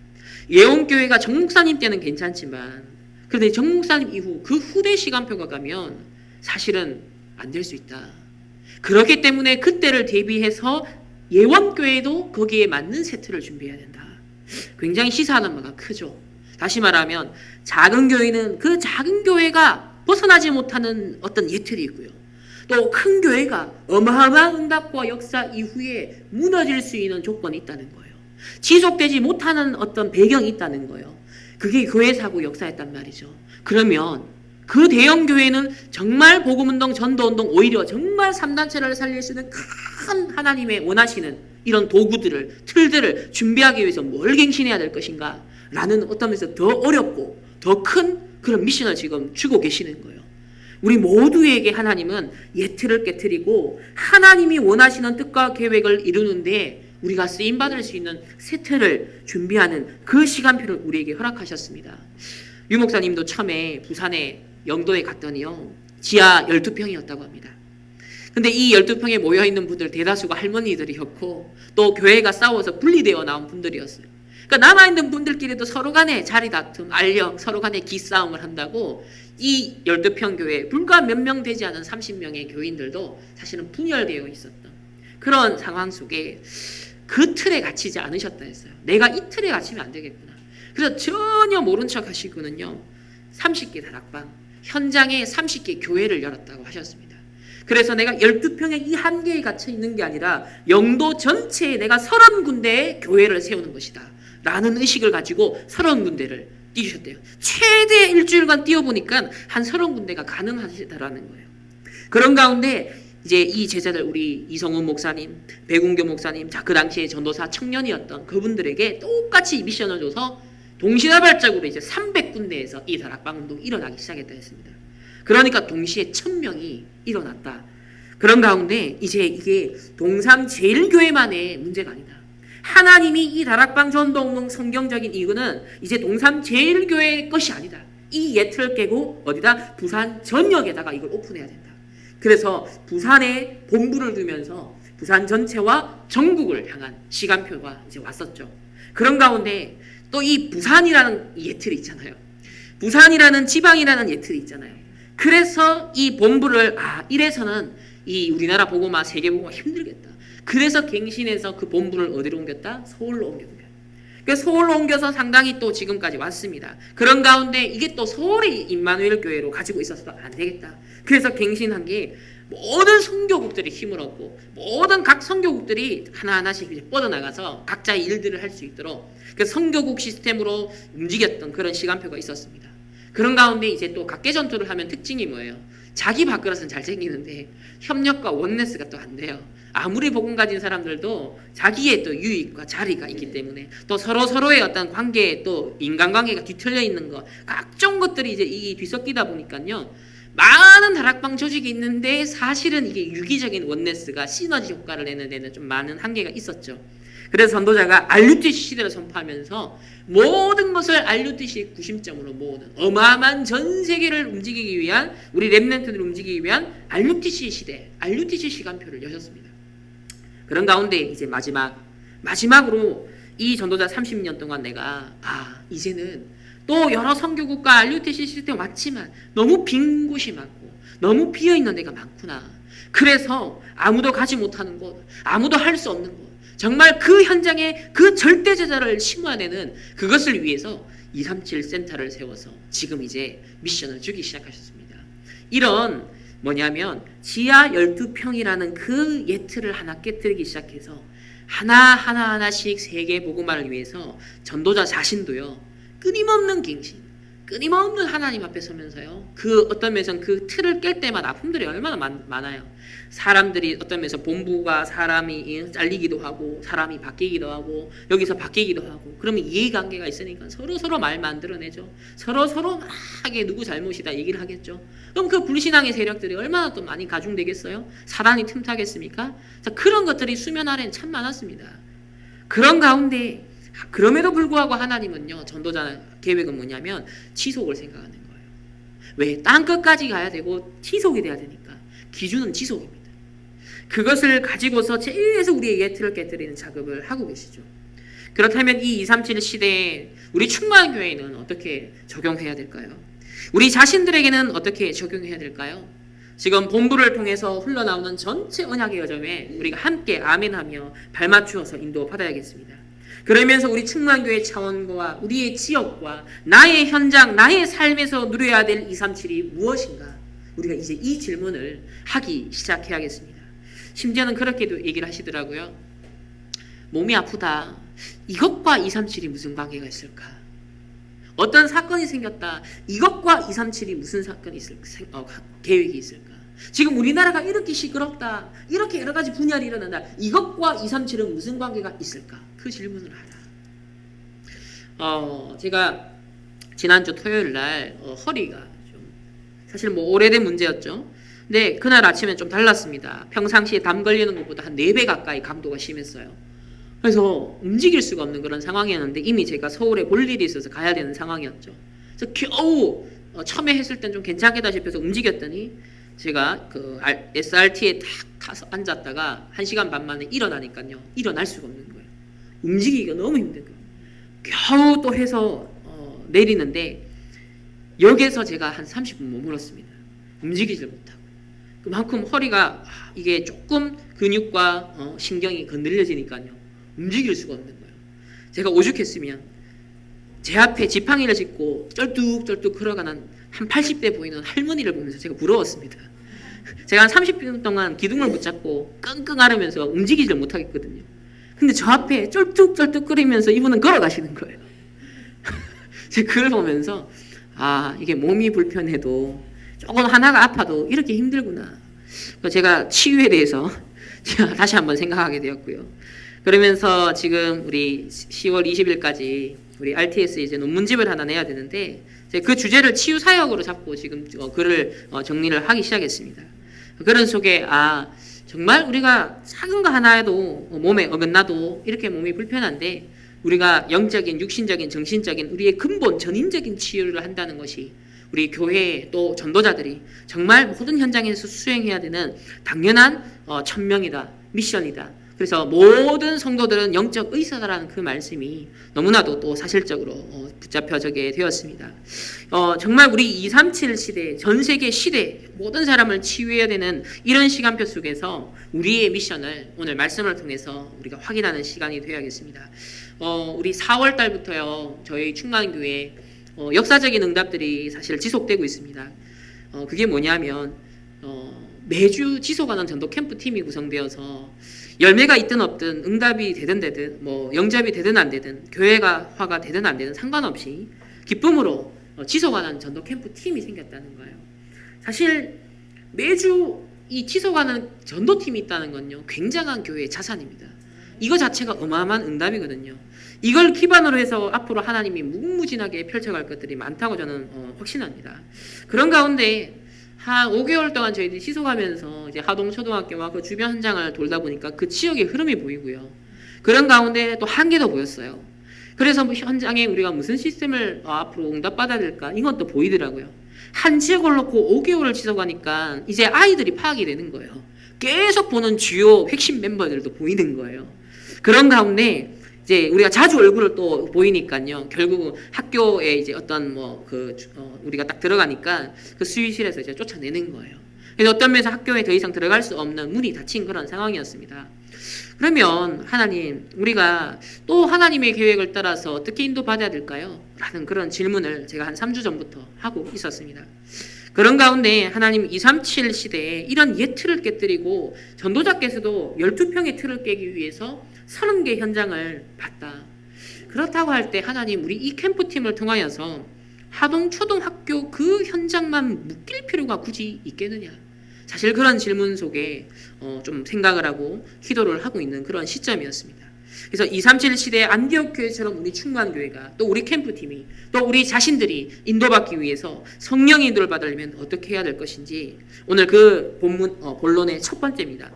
예원교회가 정 목사님 때는 괜찮지만 그런데 정 목사님 이후 그 후대 시간표가 가면 사실은 안 될 수 있다. 그렇기 때문에 그때를 대비해서 예원교회도 거기에 맞는 세트를 준비해야 된다. 굉장히 시사하는 바가 크죠. 다시 말하면 작은 교회는 그 작은 교회가 벗어나지 못하는 어떤 예틀이 있고요. 또 큰 교회가 어마어마한 응답과 역사 이후에 무너질 수 있는 조건이 있다는 거예요. 지속되지 못하는 어떤 배경이 있다는 거예요. 그게 교회사고 역사였단 말이죠. 그러면 그 대형 교회는 정말 복음운동, 전도운동, 오히려 정말 3단체를 살릴 수 있는 큰 하나님의 원하시는 이런 도구들을, 틀들을 준비하기 위해서 뭘 갱신해야 될 것인가 라는 어떤 면에서 더 어렵고 더 큰 그런 미션을 지금 주고 계시는 거예요. 우리 모두에게 하나님은 예틀을 깨트리고 하나님이 원하시는 뜻과 계획을 이루는데 우리가 쓰임받을 수 있는 새 틀을 준비하는 그 시간표를 우리에게 허락하셨습니다. 유 목사님도 처음에 부산에 영도에 갔더니요, 지하 12평이었다고 합니다. 근데 이 12평에 모여있는 분들 대다수가 할머니들이었고 또 교회가 싸워서 분리되어 나온 분들이었어요. 그러니까 남아있는 분들끼리도 서로 간에 자리 다툼, 알력, 서로 간에 기싸움을 한다고 이 12평 교회, 불과 몇 명 되지 않은 30명의 교인들도 사실은 분열되어 있었던 그런 상황 속에 그 틀에 갇히지 않으셨다 했어요. 내가 이 틀에 갇히면 안 되겠구나. 그래서 전혀 모른 척 하시고는요, 30개 다락방, 현장에 30개 교회를 열었다고 하셨습니다. 그래서 내가 12평의 이 한계에 갇혀 있는 게 아니라 영도 전체에 내가 30군데의 교회를 세우는 것이다 라는 의식을 가지고 30군데를 띄우셨대요. 최대 일주일간 띄워보니까 한 30군데가 가능하시다라는 거예요. 그런 가운데 이제 이 제자들, 우리 이성훈 목사님, 백운교 목사님, 그 당시에 전도사 청년이었던 그분들에게 똑같이 미션을 줘서 동시다발적으로 이제 300군데에서 이 다락방 운동이 일어나기 시작했다 했습니다. 그러니까 동시에 1000명이 일어났다. 그런 가운데 이제 이게 동삼제일교회만의 문제가 아니다. 하나님이 이 다락방 전도운동 성경적인 이유는 이제 동삼제일교회의 것이 아니다. 이 예틀을 깨고 어디다? 부산 전역에다가 이걸 오픈해야 된다. 그래서 부산에 본부를 두면서 부산 전체와 전국을 향한 시간표가 이제 왔었죠. 그런 가운데 또 이 부산이라는 예틀이 있잖아요. 부산이라는 지방이라는 예틀이 있잖아요. 그래서 이 본부를 이래서는 이 우리나라 복음화, 세계 복음화 힘들겠다. 그래서 갱신해서 그 본부를 어디로 옮겼다? 서울로 옮겼다. 그 서울로 옮겨서 상당히 또 지금까지 왔습니다. 그런 가운데 이게 또 서울이 임마누엘 교회로 가지고 있어서도 안 되겠다. 그래서 갱신한 게 모든 선교국들이 힘을 얻고 모든 각 선교국들이 하나하나씩 이제 뻗어나가서 각자의 일들을 할 수 있도록 그 선교국 시스템으로 움직였던 그런 시간표가 있었습니다. 그런 가운데 이제 또 각계전투를 하면 특징이 뭐예요? 자기 밥그릇은 잘생기는데 협력과 원네스가 또 안 돼요. 아무리 복음 가진 사람들도 자기의 또 유익과 자리가 있기 때문에 또 서로의 어떤 관계에 또 인간관계가 뒤틀려 있는 것, 각종 것들이 이제 이 뒤섞이다 보니까요. 많은 다락방 조직이 있는데 사실은 이게 유기적인 원네스가 시너지 효과를 내는 데는 좀 많은 한계가 있었죠. 그래서 전도자가 RUTC 시대를 선포하면서 모든 것을 RUTC의 구심점으로 모으는 어마어마한 전 세계를 움직이기 위한 우리 렘넌트들을 움직이기 위한 RUTC 시대, RUTC 시간표를 여셨습니다. 그런 가운데 이제 마지막으로 이 전도자 30년 동안 내가 이제는 또 여러 선교국과 RUTC 시스템 왔지만 너무 빈 곳이 많고 너무 비어있는 데가 많구나. 그래서 아무도 가지 못하는 곳, 아무도 할 수 없는 곳, 정말 그 현장에 그 절대제자를 심어내는 그것을 위해서 237 센터를 세워서 지금 이제 미션을 주기 시작하셨습니다. 이런 뭐냐면 지하 12평이라는 그 예틀을 하나 깨뜨리기 시작해서 하나씩 세계 복음화를 위해서 전도자 자신도요. 끊임없는 갱신, 끊임없는 하나님 앞에 서면서요. 그 어떤 면에서는 그 틀을 깰 때마다 아픔들이 얼마나 많아요. 사람들이 어떤 면에서 본부가 사람이 잘리기도 하고 사람이 바뀌기도 하고 여기서 바뀌기도 하고 그러면 이해관계가 있으니까 서로 말 만들어내죠. 서로 막하게 누구 잘못이다 얘기를 하겠죠. 그럼 그 불신앙의 세력들이 얼마나 또 많이 가중되겠어요? 사단이 틈타겠습니까? 자, 그런 것들이 수면 아래는 참 많았습니다. 그런 가운데 그럼에도 불구하고 하나님은요, 전도자 계획은 뭐냐면 지속을 생각하는 거예요. 왜? 땅 끝까지 가야 되고 지속이 돼야 되니까. 기준은 지속입니다. 그것을 가지고서 제일에서 우리의 예틀을 깨뜨리는 작업을 하고 계시죠. 그렇다면 이 237 시대에 우리 충만한 교회는 어떻게 적용해야 될까요? 우리 자신들에게는 어떻게 적용해야 될까요? 지금 본부를 통해서 흘러나오는 전체 언약의 여점에 우리가 함께 아멘하며 발맞추어서 인도받아야겠습니다. 그러면서 우리 충만교회 차원과 우리의 지역과 나의 현장, 나의 삶에서 누려야 될 237이 무엇인가? 우리가 이제 이 질문을 하기 시작해야겠습니다. 심지어는 그렇게도 얘기를 하시더라고요. 몸이 아프다. 이것과 237이 무슨 관계가 있을까? 어떤 사건이 생겼다. 이것과 237이 무슨 사건이 계획이 있을까? 지금 우리나라가 이렇게 시끄럽다. 이렇게 여러 가지 분열이 일어난다. 이것과 237은 무슨 관계가 있을까? 그 질문을 하라. 제가 지난주 토요일 날 허리가 좀 사실 뭐 오래된 문제였죠. 근데 그날 아침엔 좀 달랐습니다. 평상시에 담 걸리는 것보다 한 4배 가까이 강도가 심했어요. 그래서 움직일 수가 없는 그런 상황이었는데 이미 제가 서울에 볼 일이 있어서 가야 되는 상황이었죠. 그래서 겨우 처음에 했을 땐 좀 괜찮겠다 싶어서 움직였더니 제가 그 SRT에 탁 타서 앉았다가 1시간 반 만에 일어나니까요. 일어날 수가 없는 거예요. 움직이기가 너무 힘든 거예요. 겨우 또 해서 내리는데 역에서 제가 한 30분 머물렀습니다. 움직이질 못하고. 그만큼 허리가 이게 조금 근육과 신경이 건드려지니까요. 움직일 수가 없는 거예요. 제가 오죽했으면 제 앞에 지팡이를 짚고 쩔뚝쩔뚝 걸어가는 한 80대 보이는 할머니를 보면서 제가 부러웠습니다. 제가 한 30분 동안 기둥을 붙잡고 끙끙 앓으면서 움직이질 못하겠거든요. 근데 저 앞에 쩔뚝쩔뚝거리면서 이분은 걸어가시는 거예요. 제가 그걸 보면서 이게 몸이 불편해도 조금 하나가 아파도 이렇게 힘들구나. 제가 치유에 대해서 제가 다시 한번 생각하게 되었고요. 그러면서 지금 우리 10월 20일까지 우리 RTS에 이제 논문집을 하나 내야 되는데 그 주제를 치유 사역으로 잡고 지금 글을 정리를 하기 시작했습니다. 그런 속에 정말 우리가 작은 거 하나에도 몸에 어긋나도 이렇게 몸이 불편한데 우리가 영적인, 육신적인, 정신적인 우리의 근본 전인적인 치유를 한다는 것이 우리 교회 또 전도자들이 정말 모든 현장에서 수행해야 되는 당연한 천명이다, 미션이다. 그래서 모든 성도들은 영적 의사다라는 그 말씀이 너무나도 또 사실적으로 붙잡혀지게 되었습니다. 정말 우리 237 시대, 전 세계 시대 모든 사람을 치유해야 되는 이런 시간표 속에서 우리의 미션을 오늘 말씀을 통해서 우리가 확인하는 시간이 되어야겠습니다. 우리 4월 달부터요 저희 충만교회 역사적인 응답들이 사실 지속되고 있습니다. 그게 뭐냐면 매주 지속하는 전도 캠프 팀이 구성되어서 열매가 있든 없든 응답이 되든 되든 영접이 되든 안 되든 교회가 화가 되든 안 되든 상관없이 기쁨으로 지속하는 전도 캠프 팀이 생겼다는 거예요. 사실 매주 이 지속하는 전도 팀이 있다는 건요 굉장한 교회의 자산입니다. 이거 자체가 어마어마한 응답이거든요. 이걸 기반으로 해서 앞으로 하나님이 무궁무진하게 펼쳐갈 것들이 많다고 저는 확신합니다. 그런 가운데 한 5개월 동안 저희들이 지속하면서 이제 하동 초등학교와 그 주변 현장을 돌다 보니까 그 지역의 흐름이 보이고요. 그런 가운데 또 한계도 보였어요. 그래서 현장에 우리가 무슨 시스템을 앞으로 응답받아야 될까 이건 또 보이더라고요. 한 지역을 놓고 5개월을 지속하니까 이제 아이들이 파악이 되는 거예요. 계속 보는 주요 핵심 멤버들도 보이는 거예요. 그런 가운데 이제 우리가 자주 얼굴을 또 보이니까요. 결국은 학교에 이제 어떤 우리가 딱 들어가니까 그 수의실에서 이제 쫓아내는 거예요. 그래서 어떤 면에서 학교에 더 이상 들어갈 수 없는 문이 닫힌 그런 상황이었습니다. 그러면 하나님, 우리가 또 하나님의 계획을 따라서 어떻게 인도받아야 될까요? 라는 그런 질문을 제가 한 3주 전부터 하고 있었습니다. 그런 가운데 하나님 237 시대에 이런 옛 틀을 깨뜨리고 전도자께서도 12평의 틀을 깨기 위해서 30개 현장을 봤다. 그렇다고 할 때 하나님 우리 이 캠프팀을 통하여서 하동 초등학교 그 현장만 묶일 필요가 굳이 있겠느냐. 사실 그런 질문 속에 좀 생각을 하고 기도를 하고 있는 그런 시점이었습니다. 그래서 237 시대의 안디옥 교회처럼 우리 충만교회가 또 우리 캠프팀이 또 우리 자신들이 인도받기 위해서 성령의 인도를 받으려면 어떻게 해야 될 것인지 오늘 그 본론의 첫 번째입니다.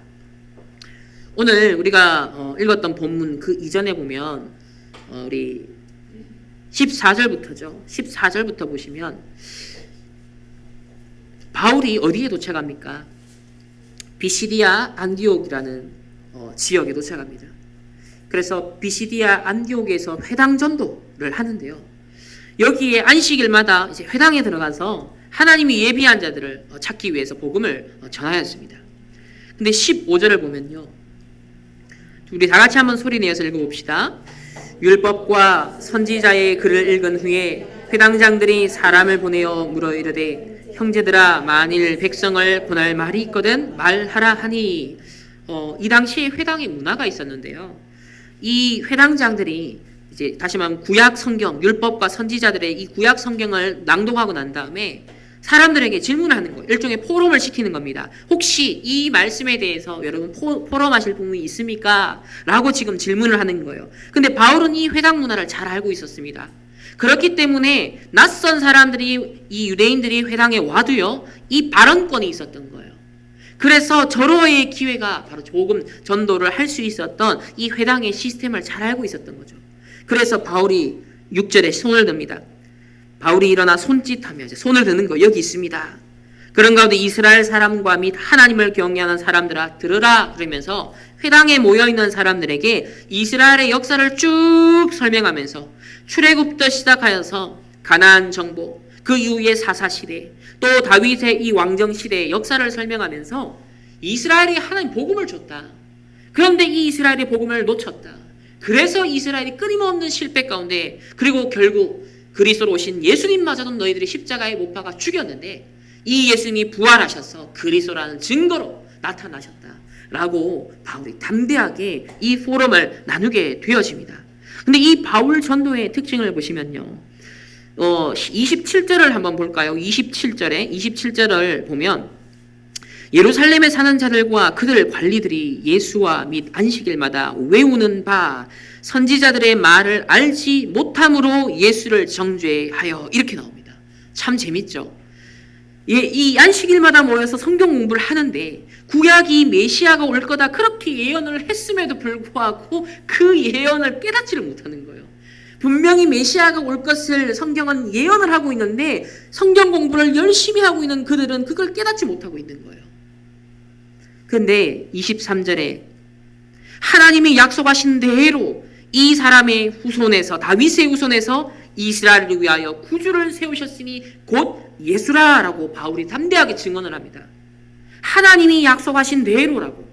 오늘 우리가 읽었던 본문 그 이전에 보면 우리 14절부터죠. 14절부터 보시면 바울이 어디에 도착합니까? 비시디아 안디옥이라는 지역에 도착합니다. 그래서 비시디아 안디옥에서 회당 전도를 하는데요. 여기에 안식일마다 이제 회당에 들어가서 하나님이 예비한 자들을 찾기 위해서 복음을 전하였습니다. 근데 15절을 보면요. 우리 다 같이 한번 소리 내어서 읽어봅시다. 율법과 선지자의 글을 읽은 후에 회당장들이 사람을 보내어 물어 이르되 형제들아 만일 백성을 권할 말이 있거든 말하라 하니 이 당시에 회당의 문화가 있었는데요. 이 회당장들이 이제 다시 말하면 구약 성경, 율법과 선지자들의 이 구약 성경을 낭독하고 난 다음에 사람들에게 질문을 하는 거예요. 일종의 포럼을 시키는 겁니다. 혹시 이 말씀에 대해서 여러분 포럼하실 부분이 있습니까? 라고 지금 질문을 하는 거예요. 근데 바울은 이 회당 문화를 잘 알고 있었습니다. 그렇기 때문에 낯선 사람들이 이 유대인들이 회당에 와도요. 이 발언권이 있었던 거예요. 그래서 절호의 기회가 바로 조금 전도를 할 수 있었던 이 회당의 시스템을 잘 알고 있었던 거죠. 그래서 바울이 6절에 손을 듭니다. 바울이 일어나 손짓하며 손을 드는 거 여기 있습니다. 그런 가운데 이스라엘 사람과 및 하나님을 경외하는 사람들아 들으라 그러면서 회당에 모여있는 사람들에게 이스라엘의 역사를 쭉 설명하면서 출애굽부터 시작하여서 가나안 정복, 그 이후의 사사시대, 또 다윗의 이 왕정시대의 역사를 설명하면서 이스라엘이 하나님 복음을 줬다. 그런데 이 이스라엘의 복음을 놓쳤다. 그래서 이스라엘이 끊임없는 실패 가운데 그리고 결국 그리스도로 오신 예수님마저도 너희들이 십자가에 못 박아 죽였는데 이 예수님이 부활하셔서 그리스도라는 증거로 나타나셨다라고 바울이 담대하게 이 포럼을 나누게 되어집니다. 근데 이 바울 전도의 특징을 보시면요. 27절을 한번 볼까요? 27절을 보면 예루살렘에 사는 자들과 그들 관리들이 예수와 및 안식일마다 외우는 바 선지자들의 말을 알지 못함으로 예수를 정죄하여 이렇게 나옵니다. 참 재밌죠? 이 안식일마다 모여서 성경 공부를 하는데 구약이 메시아가 올 거다 그렇게 예언을 했음에도 불구하고 그 예언을 깨닫지를 못하는 거예요. 분명히 메시아가 올 것을 성경은 예언을 하고 있는데 성경 공부를 열심히 하고 있는 그들은 그걸 깨닫지 못하고 있는 거예요. 그런데 23절에 하나님이 약속하신 대로 이 사람의 후손에서, 다윗의 후손에서 이스라엘을 위하여 구주를 세우셨으니 곧 예수라라고 바울이 담대하게 증언을 합니다. 하나님이 약속하신 대로라고.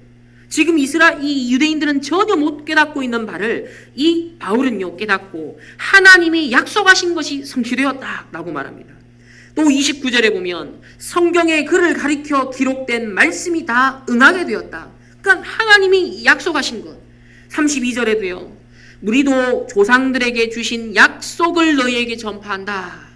지금 이 유대인들은 전혀 못 깨닫고 있는 바를 이 바울은요 깨닫고 하나님이 약속하신 것이 성취되었다라고 말합니다. 또 29절에 보면 성경의 글을 가리켜 기록된 말씀이 다 응하게 되었다. 그러니까 하나님이 약속하신 것. 32절에도요. 우리도 조상들에게 주신 약속을 너희에게 전파한다.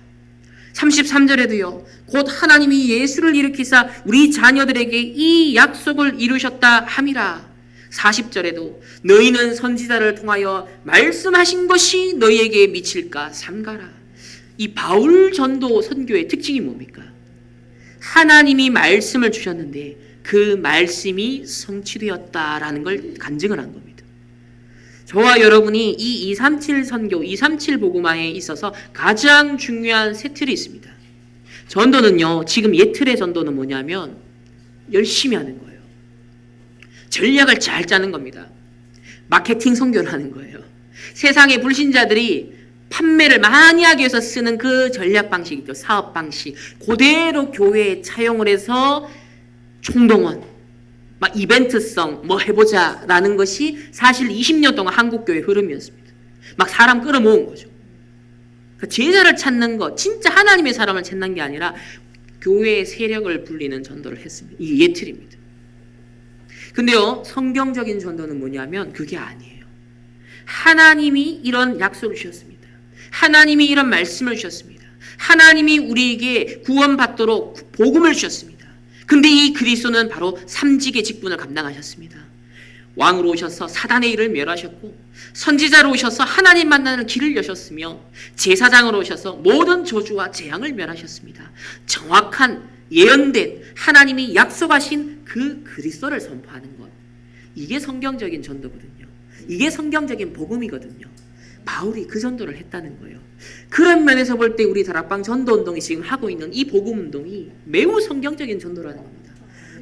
33절에도요. 곧 하나님이 예수를 일으키사 우리 자녀들에게 이 약속을 이루셨다 함이라. 40절에도 너희는 선지자를 통하여 말씀하신 것이 너희에게 미칠까 삼가라. 이 바울 전도 선교의 특징이 뭡니까? 하나님이 말씀을 주셨는데 그 말씀이 성취되었다라는 걸 간증을 한 겁니다. 저와 여러분이 이 237 선교, 237 복음화에 있어서 가장 중요한 세 틀이 있습니다. 전도는요, 지금 옛틀의 전도는 뭐냐면 열심히 하는 거예요. 전략을 잘 짜는 겁니다. 마케팅 선교를 하는 거예요. 세상의 불신자들이 판매를 많이 하기 위해서 쓰는 그 전략 방식이죠. 사업 방식. 그대로 교회에 차용을 해서 총동원, 막 이벤트성 뭐 해보자라는 것이 사실 20년 동안 한국교회 흐름이었습니다. 막 사람 끌어모은 거죠. 그러니까 제자를 찾는 것, 진짜 하나님의 사람을 찾는 게 아니라 교회의 세력을 불리는 전도를 했습니다. 이게 예틀입니다. 근데요, 성경적인 전도는 뭐냐면 그게 아니에요. 하나님이 이런 약속을 주셨습니다. 하나님이 이런 말씀을 주셨습니다. 하나님이 우리에게 구원받도록 복음을 주셨습니다. 근데 이 그리스도는 바로 삼직의 직분을 감당하셨습니다. 왕으로 오셔서 사단의 일을 멸하셨고, 선지자로 오셔서 하나님 만나는 길을 여셨으며, 제사장으로 오셔서 모든 저주와 재앙을 멸하셨습니다. 정확한 예언된 하나님이 약속하신 그 그리스도를 선포하는 것, 이게 성경적인 전도거든요. 이게 성경적인 복음이거든요. 바울이 그 전도를 했다는 거예요. 그런 면에서 볼 때 우리 다락방 전도운동이 지금 하고 있는 이 복음운동이 매우 성경적인 전도라는 겁니다.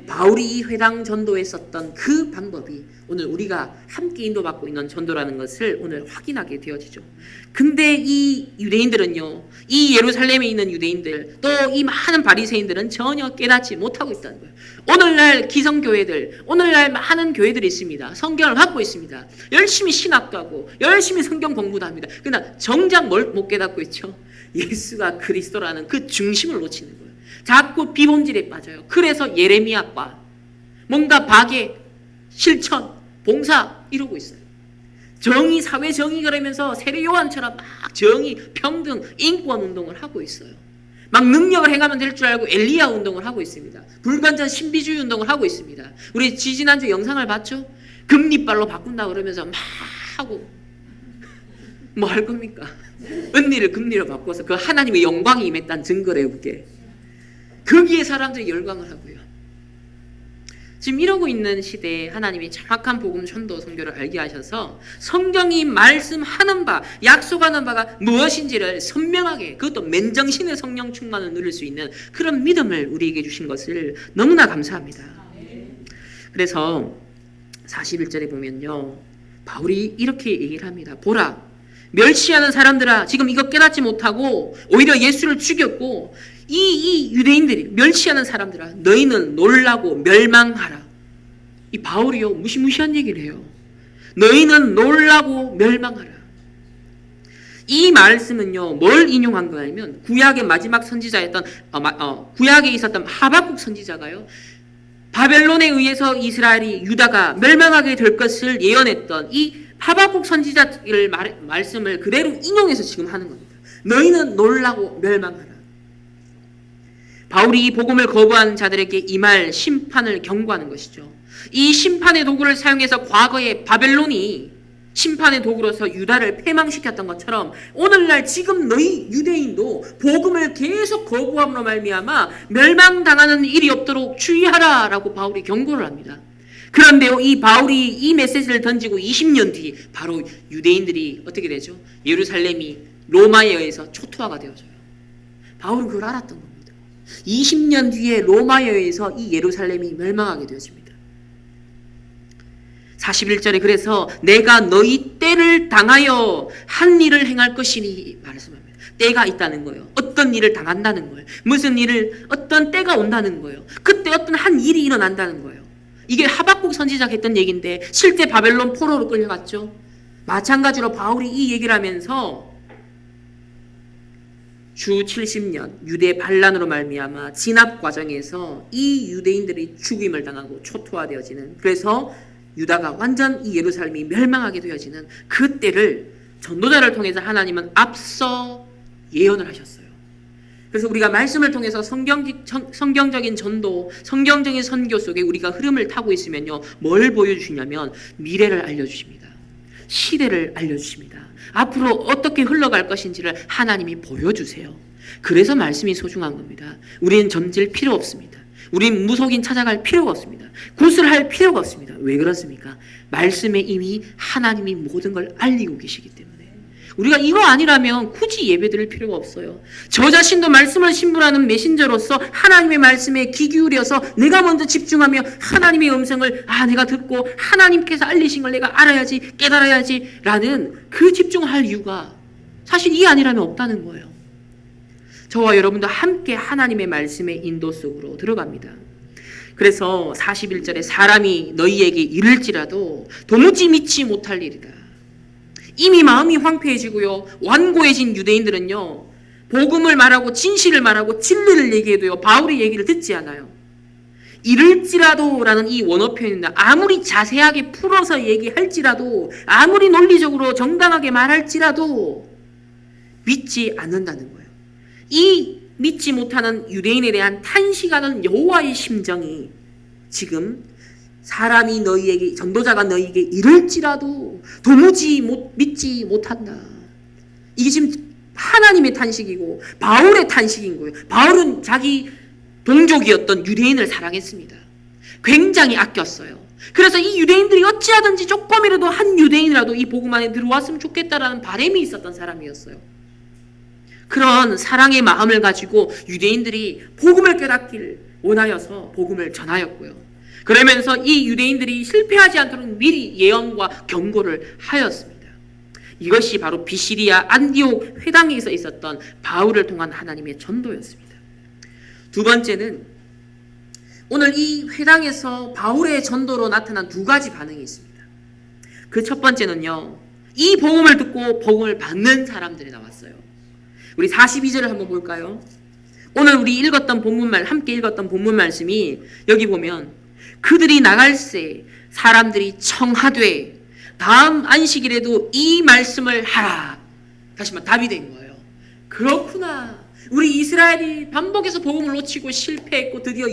바울이 이 회당 전도에 썼던 그 방법이 오늘 우리가 함께 인도받고 있는 전도라는 것을 오늘 확인하게 되어지죠. 근데 이 유대인들은요, 이 예루살렘에 있는 유대인들, 또 이 많은 바리새인들은 전혀 깨닫지 못하고 있다는 거예요. 오늘날 기성교회들, 오늘날 많은 교회들이 있습니다. 성경을 갖고 있습니다. 열심히 신학도 하고 열심히 성경 공부도 합니다. 그러나 정작 뭘 못 깨닫고 있죠? 예수가 그리스도라는 그 중심을 놓치는 거예요. 자꾸 비본질에 빠져요. 그래서 예레미야과 뭔가 박애, 실천, 봉사 이러고 있어요. 정의, 사회 정의 그러면서 세례 요한처럼 막 정의, 평등, 인권 운동을 하고 있어요. 막 능력을 행하면 될 줄 알고 엘리야 운동을 하고 있습니다. 불완전 신비주의 운동을 하고 있습니다. 우리 지지난주 영상을 봤죠? 금리빨로 바꾼다 그러면서 막 하고 뭐 할 겁니까? 은리를 금리로 바꿔서 그 하나님의 영광이 임했다는 증거래요, 그게. 거기에 사람들이 열광을 하고요. 지금 이러고 있는 시대에 하나님이 정확한 복음 전도 선교를 알게 하셔서 성경이 말씀하는 바, 약속하는 바가 무엇인지를 선명하게, 그것도 맨정신의 성령 충만을 누릴 수 있는 그런 믿음을 우리에게 주신 것을 너무나 감사합니다. 그래서 41절에 보면요, 바울이 이렇게 얘기를 합니다. 보라, 멸시하는 사람들아, 지금 이거 깨닫지 못하고 오히려 예수를 죽였고 이 유대인들이 멸시하는 사람들아, 너희는 놀라고 멸망하라. 이 바울이요, 무시무시한 얘기를 해요. 너희는 놀라고 멸망하라. 이 말씀은요, 뭘 인용한 거냐면 구약의 마지막 선지자였던 구약에 있었던 하박국 선지자가요, 바벨론에 의해서 이스라엘이, 유다가 멸망하게 될 것을 예언했던 이 하박국 선지자의 말씀을 그대로 인용해서 지금 하는 겁니다. 너희는 놀라고 멸망하라. 바울이 이 복음을 거부한 자들에게 임할 심판을 경고하는 것이죠. 이 심판의 도구를 사용해서 과거에 바벨론이 심판의 도구로서 유다를 패망시켰던 것처럼 오늘날 지금 너희 유대인도 복음을 계속 거부함으로 말미암아 멸망당하는 일이 없도록 주의하라라고 바울이 경고를 합니다. 그런데요, 이 바울이 이 메시지를 던지고 20년 뒤 바로 유대인들이 어떻게 되죠? 예루살렘이 로마에 의해서 초토화가 되어져요. 바울은 그걸 알았던 겁니다. 20년 뒤에 로마에 의해서 이 예루살렘이 멸망하게 되어집니다. 41절에 그래서 내가 너희 때를 당하여 한 일을 행할 것이니 말씀합니다. 때가 있다는 거예요. 어떤 일을 당한다는 거예요. 무슨 일을 어떤 때가 온다는 거예요. 그때 어떤 한 일이 일어난다는 거예요. 이게 하박국 선지자가 했던 얘기인데 실제 바벨론 포로로 끌려갔죠. 마찬가지로 바울이 이 얘기를 하면서 주 70년 유대 반란으로 말미암아 진압 과정에서 이 유대인들이 죽임을 당하고 초토화되어지는, 그래서 유다가 완전 이 예루살렘이 멸망하게 되어지는 그 때를 전도자를 통해서 하나님은 앞서 예언을 하셨어요. 그래서 우리가 말씀을 통해서 성경적인 전도, 성경적인 선교 속에 우리가 흐름을 타고 있으면요, 뭘 보여주시냐면 미래를 알려주십니다. 시대를 알려주십니다. 앞으로 어떻게 흘러갈 것인지를 하나님이 보여주세요. 그래서 말씀이 소중한 겁니다. 우리는 점질 필요 없습니다. 우리는 무속인 찾아갈 필요가 없습니다. 구슬할 필요가 없습니다. 왜 그렇습니까? 말씀에 이미 하나님이 모든 걸 알리고 계시기 때문에. 우리가 이거 아니라면 굳이 예배드릴 필요가 없어요. 저 자신도 말씀을 신분하는 메신저로서 하나님의 말씀에 귀 기울여서 내가 먼저 집중하며 하나님의 음성을 내가 듣고 하나님께서 알리신 걸 내가 알아야지, 깨달아야지 라는 그 집중할 이유가 사실 이 아니라면 없다는 거예요. 저와 여러분도 함께 하나님의 말씀의 인도 속으로 들어갑니다. 그래서 41절에 사람이 너희에게 이를지라도 도무지 믿지 못할 일이다. 이미 마음이 황폐해지고요, 완고해진 유대인들은요, 복음을 말하고 진실을 말하고 진리를 얘기해도요, 바울의 얘기를 듣지 않아요. 이를지라도 라는 이 원어 표현입니다. 아무리 자세하게 풀어서 얘기할지라도, 아무리 논리적으로 정당하게 말할지라도 믿지 않는다는 거예요. 이 믿지 못하는 유대인에 대한 탄식하는 여호와의 심정이 지금 사람이 너희에게, 전도자가 너희에게 이럴지라도 도무지 믿지 못한다. 이게 지금 하나님의 탄식이고 바울의 탄식인 거예요. 바울은 자기 동족이었던 유대인을 사랑했습니다. 굉장히 아꼈어요. 그래서 이 유대인들이 어찌하든지 조금이라도 한 유대인이라도 이 복음 안에 들어왔으면 좋겠다라는 바람이 있었던 사람이었어요. 그런 사랑의 마음을 가지고 유대인들이 복음을 깨닫기를 원하여서 복음을 전하였고요. 그러면서 이 유대인들이 실패하지 않도록 미리 예언과 경고를 하였습니다. 이것이 바로 비시리아 안디옥 회당에서 있었던 바울을 통한 하나님의 전도였습니다. 두 번째는 오늘 이 회당에서 바울의 전도로 나타난 두 가지 반응이 있습니다. 그 첫 번째는요, 이 복음을 듣고 복음을 받는 사람들이 나왔어요. 우리 42절을 한번 볼까요? 오늘 우리 함께 읽었던 본문 말씀이 여기 보면 그들이 나갈새 사람들이 청하되 다음 안식일에도 이 말씀을 하라. 다시 말해 답이 된 거예요. 그렇구나. 우리 이스라엘이 반복해서 복음을 놓치고 실패했고 드디어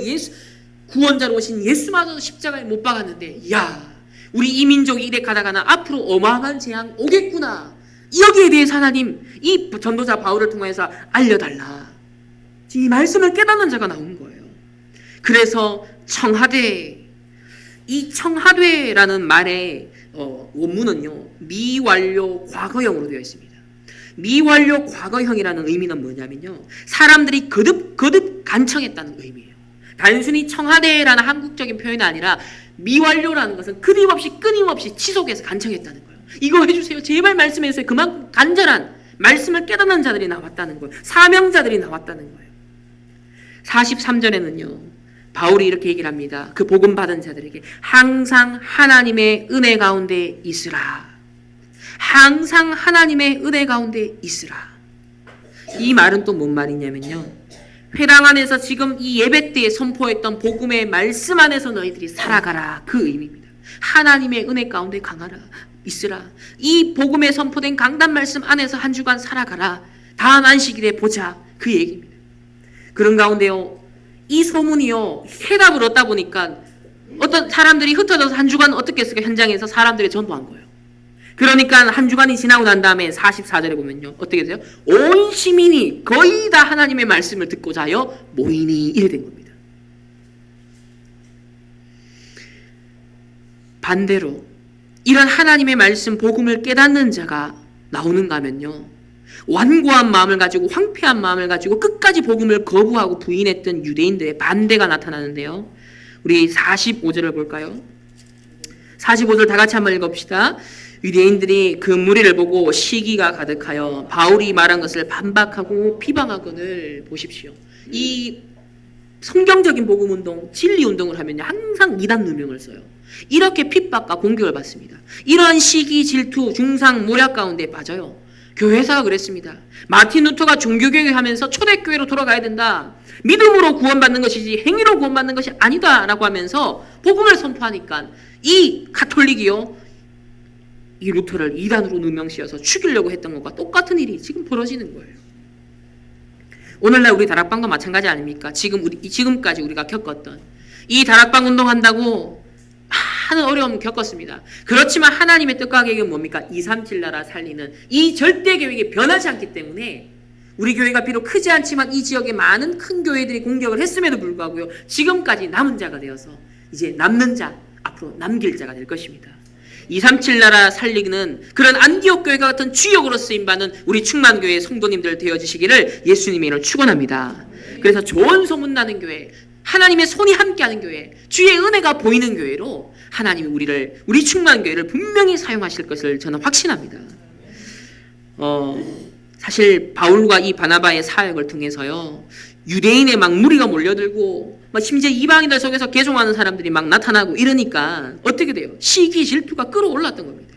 구원자로 오신 예수마저도 십자가에 못 박았는데, 우리 이 민족이 이래 가다가는 앞으로 어마어마한 재앙 오겠구나. 여기에 대해서 하나님 이 전도자 바울을 통해서 알려달라. 이 말씀을 깨닫는 자가 나온 거예요. 그래서 청하되, 이 청하되라는 말의 원문은요, 미완료 과거형으로 되어 있습니다. 미완료 과거형이라는 의미는 뭐냐면요, 사람들이 거듭 간청했다는 의미예요. 단순히 청하되라는 한국적인 표현이 아니라 미완료라는 것은 끊임없이 지속해서 간청했다는 거예요. 이거 해주세요, 제발 말씀해주세요. 그만큼 간절한 말씀을 깨닫는 자들이 나왔다는 거예요. 사명자들이 나왔다는 거예요. 43절에는요 바울이 이렇게 얘기를 합니다. 그 복음 받은 자들에게 항상 하나님의 은혜 가운데 있으라. 항상 하나님의 은혜 가운데 있으라. 이 말은 또 뭔 말이냐면요, 회당 안에서 지금 이 예배 때에 선포했던 복음의 말씀 안에서 너희들이 살아가라, 그 의미입니다. 하나님의 은혜 가운데 강하라, 있으라. 이 복음에 선포된 강단 말씀 안에서 한 주간 살아가라. 다음 안식일에 보자, 그 얘기입니다. 그런 가운데요, 이 소문이요, 해답을 얻다 보니까 어떤 사람들이 흩어져서 한 주간 어떻게 했을까? 현장에서 사람들이 전도한 거예요. 그러니까 한 주간이 지나고 난 다음에 44절에 보면요, 어떻게 돼요? 온 시민이 거의 다 하나님의 말씀을 듣고자 하여 모이니, 이래 된 겁니다. 반대로 이런 하나님의 말씀 복음을 깨닫는 자가 나오는가 하면요, 완고한 마음을 가지고 황폐한 마음을 가지고 끝까지 복음을 거부하고 부인했던 유대인들의 반대가 나타나는데요. 우리 45절을 볼까요? 45절 다 같이 한번 읽읍시다. 유대인들이 그 무리를 보고 시기가 가득하여 바울이 말한 것을 반박하고 비방하거늘 보십시오. 이 성경적인 복음운동, 진리운동을 하면 항상 이단 누명을 써요. 이렇게 핍박과 공격을 받습니다. 이러한 시기, 질투, 중상, 모략 가운데 빠져요. 교회사가 그랬습니다. 마틴 루터가 종교개혁을 하면서 초대교회로 돌아가야 된다. 믿음으로 구원받는 것이지 행위로 구원받는 것이 아니다 라고 하면서 복음을 선포하니까 이 가톨릭이요, 이 루터를 이단으로 누명씌워서 죽이려고 했던 것과 똑같은 일이 지금 벌어지는 거예요. 오늘날 우리 다락방도 마찬가지 아닙니까? 지금까지 우리가 겪었던 이 다락방 운동한다고 많은 어려움을 겪었습니다. 그렇지만 하나님의 뜻과 계획은 뭡니까? 237 나라 살리는 이 절대 계획이 변하지 않기 때문에 우리 교회가 비록 크지 않지만 이 지역에 많은 큰 교회들이 공격을 했음에도 불구하고요, 지금까지 남은 자가 되어서 이제 남는 자, 앞으로 남길 자가 될 것입니다. 237 나라 살리는 그런 안디옥 교회가 같은 주역으로 쓰임받는 우리 충만교회 성도님들 되어주시기를 예수님의 이름으로 축원합니다. 그래서 좋은 소문나는 교회, 하나님의 손이 함께하는 교회, 주의 은혜가 보이는 교회로 하나님이 우리 충만교회를 분명히 사용하실 것을 저는 확신합니다. 사실 바울과 이 바나바의 사역을 통해서요, 유대인의 막 무리가 몰려들고 심지어 이방인들 속에서 개종하는 사람들이 막 나타나고 이러니까 어떻게 돼요? 시기 질투가 끌어올랐던 겁니다.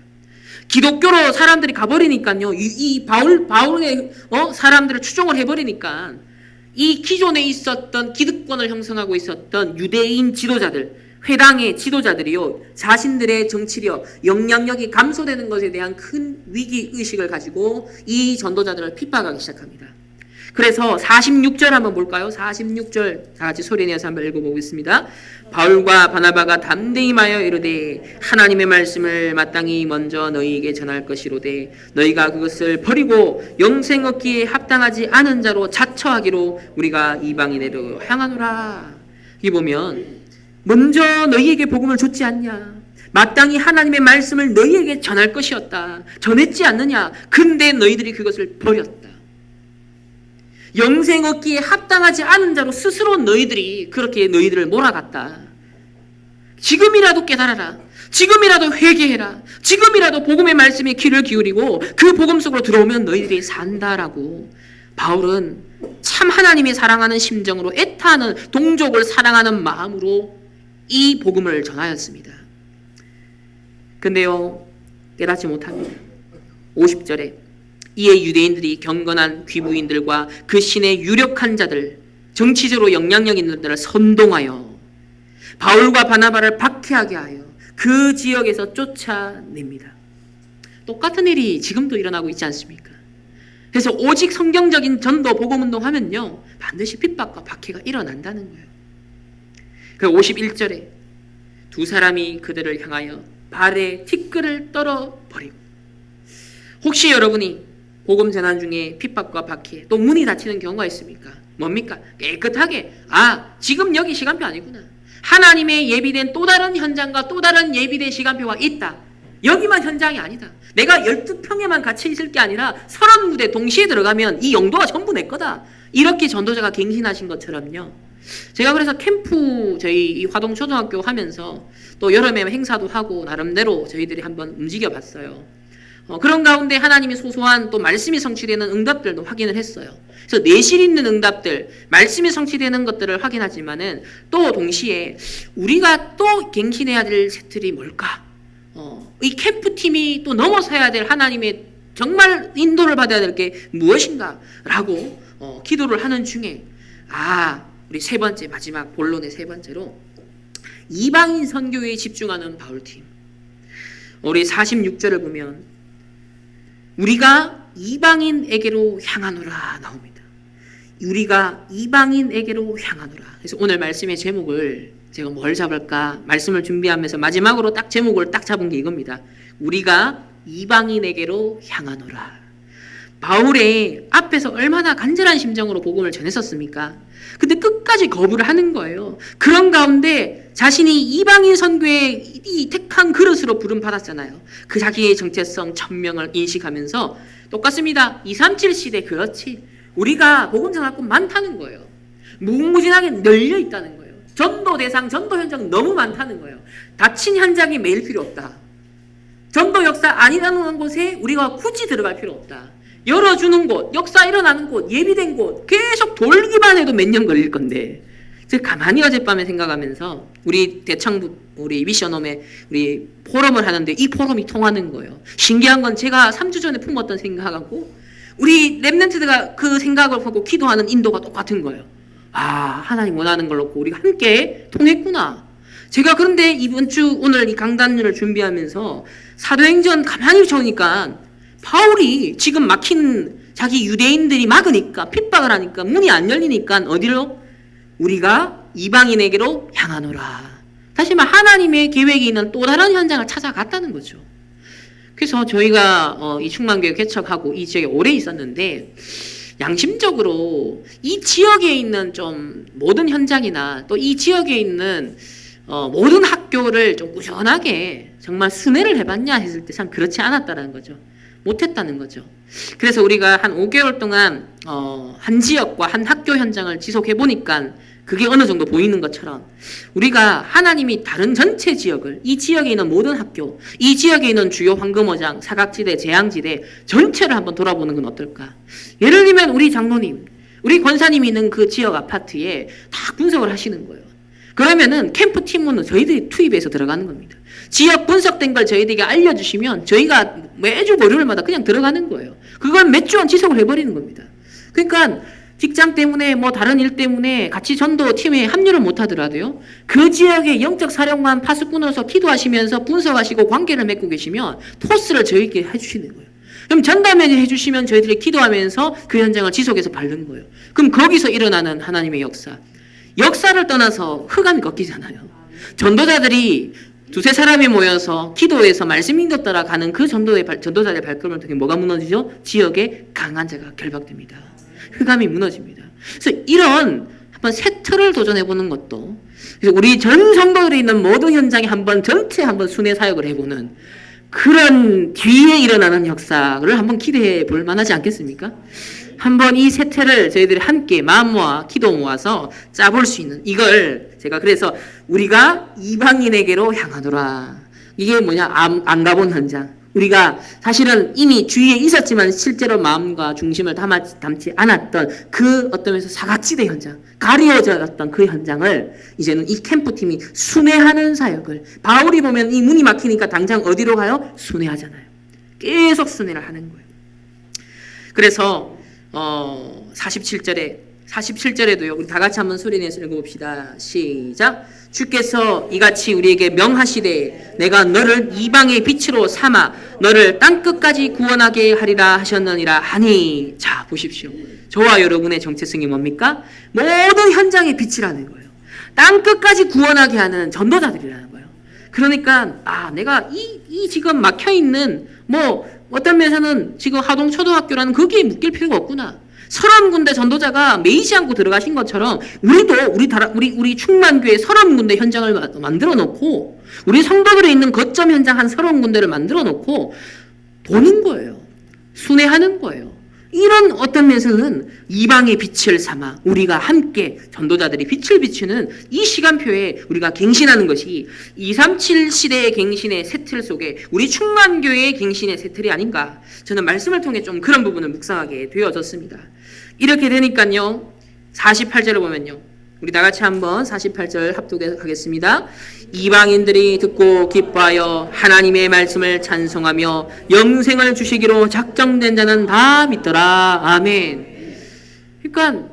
기독교로 사람들이 가버리니까요, 이 바울의 사람들을 추종을 해버리니까 이 기존에 있었던 기득권을 형성하고 있었던 유대인 지도자들, 회당의 지도자들이요, 자신들의 정치력, 영향력이 감소되는 것에 대한 큰 위기의식을 가지고 이 전도자들을 핍박하기 시작합니다. 그래서 46절 한번 볼까요? 46절 다 같이 소리내어서 한번 읽어보겠습니다. 바울과 바나바가 담대히 말하여 이르되 하나님의 말씀을 마땅히 먼저 너희에게 전할 것이로되 너희가 그것을 버리고 영생 얻기에 합당하지 않은 자로 자처하기로 우리가 이방인에로 향하노라. 여기 보면 먼저 너희에게 복음을 줬지 않냐, 마땅히 하나님의 말씀을 너희에게 전할 것이었다, 전했지 않느냐. 근데 너희들이 그것을 버렸다. 영생 얻기에 합당하지 않은 자로 스스로 너희들이 그렇게 너희들을 몰아갔다. 지금이라도 깨달아라. 지금이라도 회개해라. 지금이라도 복음의 말씀에 귀를 기울이고 그 복음 속으로 들어오면 너희들이 산다라고 바울은 참 하나님이 사랑하는 심정으로 애타하는 동족을 사랑하는 마음으로 이 복음을 전하였습니다. 근데요, 깨닫지 못합니다. 50절에 이에 유대인들이 경건한 귀부인들과 그 신의 유력한 자들, 정치적으로 영향력 있는 자들을 선동하여 바울과 바나바를 박해하게 하여 그 지역에서 쫓아냅니다. 똑같은 일이 지금도 일어나고 있지 않습니까? 그래서 오직 성경적인 전도 복음운동 하면요, 반드시 핍박과 박해가 일어난다는 거예요. 그 51절에 두 사람이 그들을 향하여 발에 티끌을 떨어버리고, 혹시 여러분이 복음 전환 중에 핍박과 박해, 또 문이 닫히는 경우가 있습니까? 뭡니까? 깨끗하게, 지금 여기 시간표 아니구나, 하나님의 예비된 또 다른 현장과 또 다른 예비된 시간표가 있다, 여기만 현장이 아니다, 내가 12평에만 갇혀 있을 게 아니라 30군데 동시에 들어가면 이 영도가 전부 내 거다, 이렇게 전도자가 갱신하신 것처럼요, 제가 그래서 캠프 저희 이 화동초등학교 하면서 또 여름에 행사도 하고 나름대로 저희들이 한번 움직여 봤어요. 그런 가운데 하나님이 소소한 또 말씀이 성취되는 응답들도 확인을 했어요. 그래서 내실 있는 응답들, 말씀이 성취되는 것들을 확인하지만은 또 동시에 우리가 또 갱신해야 될 세틀이 뭘까? 이 캠프팀이 또 넘어서야 될 하나님의 정말 인도를 받아야 될 게 무엇인가? 라고 기도를 하는 중에 우리 세 번째, 마지막 본론의 세 번째로 이방인 선교에 집중하는 바울팀. 우리 46절을 보면 우리가 이방인에게로 향하노라 나옵니다. 우리가 이방인에게로 향하노라. 그래서 오늘 말씀의 제목을 제가 뭘 잡을까 말씀을 준비하면서 마지막으로 딱 제목을 딱 잡은 게 이겁니다. 우리가 이방인에게로 향하노라. 바울의 앞에서 얼마나 간절한 심정으로 복음을 전했었습니까? 근데 끝까지 거부를 하는 거예요. 그런 가운데 자신이 이방인 선교의 이 택한 그릇으로 부름 받았잖아요. 그 자기의 정체성, 천명을 인식하면서 똑같습니다. 237 시대 그렇지. 우리가 복음 전할 곳 많다는 거예요. 무궁무진하게 널려 있다는 거예요. 전도 대상, 전도 현장 너무 많다는 거예요. 닫힌 현장이 매일 필요 없다. 전도 역사 안 일어나는 곳에 우리가 굳이 들어갈 필요 없다. 열어주는 곳, 역사 일어나는 곳, 예비된 곳 계속 돌기만 해도 몇 년 걸릴 건데, 제가 가만히 어젯밤에 생각하면서 우리 대창부 우리 미션홈에 우리 포럼을 하는데 이 포럼이 통하는 거예요. 신기한 건 제가 3주 전에 품었던 생각하고 우리 랩런트가 그 생각을 하고 기도하는 인도가 똑같은 거예요. 아, 하나님 원하는 걸 놓고 우리가 함께 통했구나. 제가 그런데 이번 주 오늘 이 강단을 준비하면서 사도행전 가만히 보니까 바울이 지금 막힌 자기 유대인들이 막으니까 핍박을 하니까 문이 안 열리니까 어디로? 우리가 이방인에게로 향하노라. 다시 말해 하나님의 계획이 있는 또 다른 현장을 찾아갔다는 거죠. 그래서 저희가 이 충만교회 개척하고 이 지역에 오래 있었는데 양심적으로 이 지역에 있는 좀 모든 현장이나 또 이 지역에 있는 모든 학교를 좀 꾸준하게 정말 순회를 해봤냐 했을 때 참 그렇지 않았다는 거죠. 못했다는 거죠. 그래서 우리가 한 5개월 동안 한 지역과 한 학교 현장을 지속해 보니까 그게 어느 정도 보이는 것처럼 우리가 하나님이 다른 전체 지역을, 이 지역에 있는 모든 학교, 이 지역에 있는 주요 황금어장, 사각지대, 재앙지대 전체를 한번 돌아보는 건 어떨까? 예를 들면 우리 장로님, 우리 권사님이 있는 그 지역 아파트에 다 분석을 하시는 거예요. 그러면은 캠프 팀원은 저희들이 투입해서 들어가는 겁니다. 지역 분석된 걸 저희들에게 알려주시면 저희가 매주 월요일마다 그냥 들어가는 거예요. 그건 몇 주간 지속을 해버리는 겁니다. 그러니까 직장 때문에 뭐 다른 일 때문에 같이 전도 팀에 합류를 못하더라도요. 그 지역의 영적 사령관 파수 끊어서 기도하시면서 분석하시고 관계를 맺고 계시면 토스를 저희에게 해주시는 거예요. 그럼 전담회를 해주시면 저희들이 기도하면서 그 현장을 지속해서 밟는 거예요. 그럼 거기서 일어나는 하나님의 역사. 역사를 떠나서 흑암이 꺾이잖아요. 전도자들이 두세 사람이 모여서 기도해서 말씀 인도 따라가는 그 전도자들의 발걸음을 통해 뭐가 무너지죠? 지역의 강한 자가 결박됩니다. 흑암이 무너집니다. 그래서 이런 한번 새 틀을 도전해보는 것도, 그래서 우리 전 성도들이 있는 모든 현장에 한번 전체 한번 순회 사역을 해보는 그런 뒤에 일어나는 역사를 한번 기대해 볼 만하지 않겠습니까? 한번 이 새 틀을 저희들이 함께 마음 모아 기도 모아서 짜볼 수 있는, 이걸 제가 그래서 우리가 이방인에게로 향하노라. 이게 뭐냐? 안 가본 현장. 우리가 사실은 이미 주위에 있었지만 실제로 마음과 중심을 담지 않았던 그 어떤 면에서 사각지대 현장, 가려졌던 그 현장을 이제는 이 캠프팀이 순회하는 사역을, 바울이 보면 이 문이 막히니까 당장 어디로 가요? 순회하잖아요. 계속 순회를 하는 거예요. 그래서 47절에도요. 우리 다 같이 한번 소리내서 읽어봅시다. 시작. 주께서 이같이 우리에게 명하시되 내가 너를 이방의 빛으로 삼아 너를 땅끝까지 구원하게 하리라 하셨느니라 하니. 자, 보십시오. 저와 여러분의 정체성이 뭡니까? 모든 현장의 빛이라는 거예요. 땅끝까지 구원하게 하는 전도자들이라는 거예요. 그러니까 내가 이 지금 막혀있는 어떤 면에서는 지금 하동초등학교라는 거기에 묶일 필요가 없구나. 30군데 전도자가 매이지 않고 들어가신 것처럼 우리도 우리 충만교회 30군데 현장을 만들어 놓고 우리 성도들이 있는 거점 현장 한 30군데를 만들어 놓고 보는 거예요. 순회하는 거예요. 이런 어떤 면에서는 이방의 빛을 삼아 우리가 함께 전도자들이 빛을 비추는 이 시간표에 우리가 갱신하는 것이 237 시대의 갱신의 새틀 속에 우리 충만교회의 갱신의 새틀이 아닌가. 저는 말씀을 통해 좀 그런 부분을 묵상하게 되어졌습니다. 이렇게 되니까요. 48절을 보면요. 우리 다 같이 한번 48절 합독하겠습니다. 이방인들이 듣고 기뻐하여 하나님의 말씀을 찬송하며 영생을 주시기로 작정된 자는 다 믿더라. 아멘. 그러니까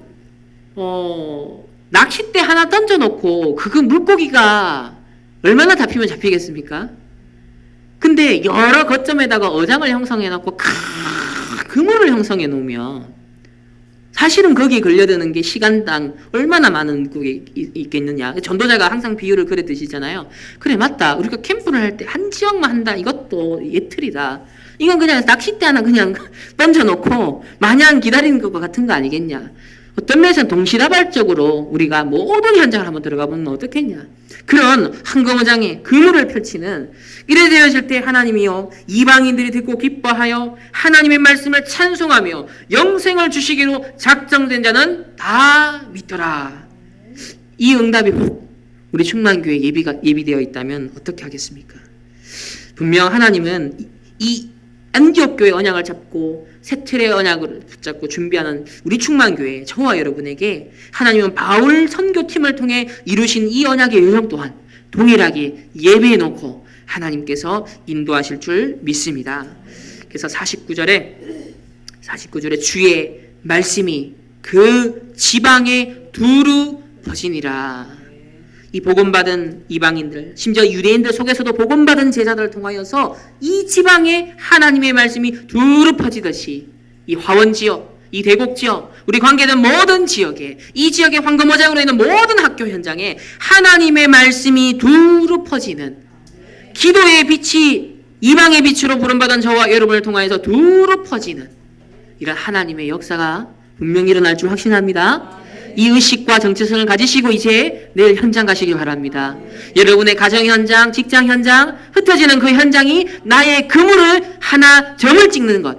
낚싯대 하나 던져놓고 그거 물고기가 얼마나 잡히면 잡히겠습니까? 근데 여러 거점에다가 어장을 형성해놓고 그물을 형성해 놓으면 사실은 거기에 걸려드는 게 시간당 얼마나 많은 물고기 있겠느냐. 전도자가 항상 비유를 그래 드시잖아요. 그래, 맞다. 우리가 캠프를 할 때 한 지역만 한다. 이것도 예틀이다. 이건 그냥 낚싯대 하나 그냥 던져놓고 마냥 기다리는 것 같은 거 아니겠냐. 어떤 면에서는 동시다발적으로 우리가 모든 현장을 한번 들어가 보면 어떻겠냐. 그런 황금어장에 그물을 펼치는, 이래 되어질 때 하나님이요 이방인들이 듣고 기뻐하여 하나님의 말씀을 찬송하며 영생을 주시기로 작정된 자는 다 믿더라. 이 응답이 우리 충만교회 예비되어 있다면 어떻게 하겠습니까? 분명 하나님은 이 안디옥 교회 언약을 잡고 새 틀의 언약을 붙잡고 준비하는 우리 충만교회 저와 여러분에게 하나님은 바울 선교팀을 통해 이루신 이 언약의 여정 또한 동일하게 예배해 놓고 하나님께서 인도하실 줄 믿습니다. 그래서 49절에 주의 말씀이 그 지방에 두루 퍼지니라. 이 복음받은 이방인들, 심지어 유대인들 속에서도 복음받은 제자들을 통하여서 이 지방에 하나님의 말씀이 두루 퍼지듯이 이 화원지역, 이 대곡지역, 우리 관계된 모든 지역에, 이 지역의 황금어장으로 있는 모든 학교 현장에 하나님의 말씀이 두루 퍼지는 기도의 빛이 이방의 빛으로 부름받은 저와 여러분을 통하여서 두루 퍼지는 이런 하나님의 역사가 분명히 일어날 줄 확신합니다. 이 의식과 정체성을 가지시고 이제 내일 현장 가시기 바랍니다. 여러분의 가정 현장, 직장 현장, 흩어지는 그 현장이 나의 그물을 하나 점을 찍는 것.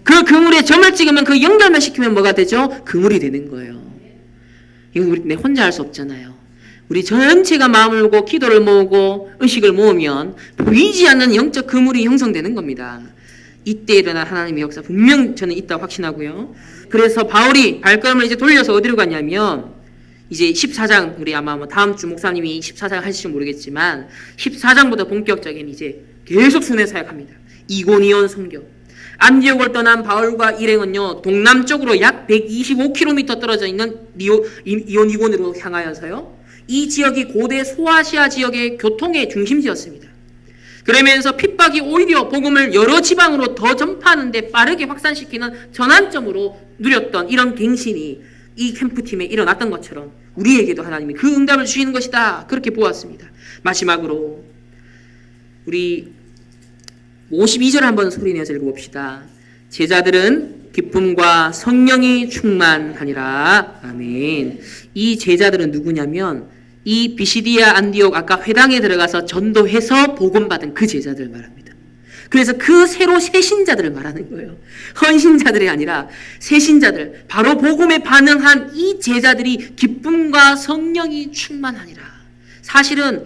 그 그물에 점을 찍으면 그 연결만 시키면 뭐가 되죠? 그물이 되는 거예요. 이거 내 혼자 할 수 없잖아요. 우리 전체가 마음을 모으고 기도를 모으고 의식을 모으면 보이지 않는 영적 그물이 형성되는 겁니다. 이때 일어난 하나님의 역사 분명 저는 있다고 확신하고요. 그래서 바울이 발걸음을 이제 돌려서 어디로 갔냐면 이제 14장, 우리 아마 다음 주 목사님이 14장 하실지 모르겠지만 14장부터 본격적인 이제 계속 순회 사역합니다. 이고니온 선교. 안디옥을 떠난 바울과 일행은요 동남쪽으로 약 125km 떨어져 있는 이고니온으로 향하여서요 이 지역이 고대 소아시아 지역의 교통의 중심지였습니다. 그러면서 핍박이 오히려 복음을 여러 지방으로 더 전파하는 데 빠르게 확산시키는 전환점으로 누렸던 이런 갱신이 이 캠프팀에 일어났던 것처럼 우리에게도 하나님이 그 응답을 주시는 것이다. 그렇게 보았습니다. 마지막으로 우리 52절 한번 소리내서 읽어봅시다. 제자들은 기쁨과 성령이 충만하니라. 아멘. 이 제자들은 누구냐면 이 비시디아 안디옥 아까 회당에 들어가서 전도해서 복음받은 그 제자들 말합니다. 그래서 그 새로 새신자들을 말하는 거예요. 헌신자들이 아니라 새신자들, 바로 복음에 반응한 이 제자들이 기쁨과 성령이 충만하니라. 사실은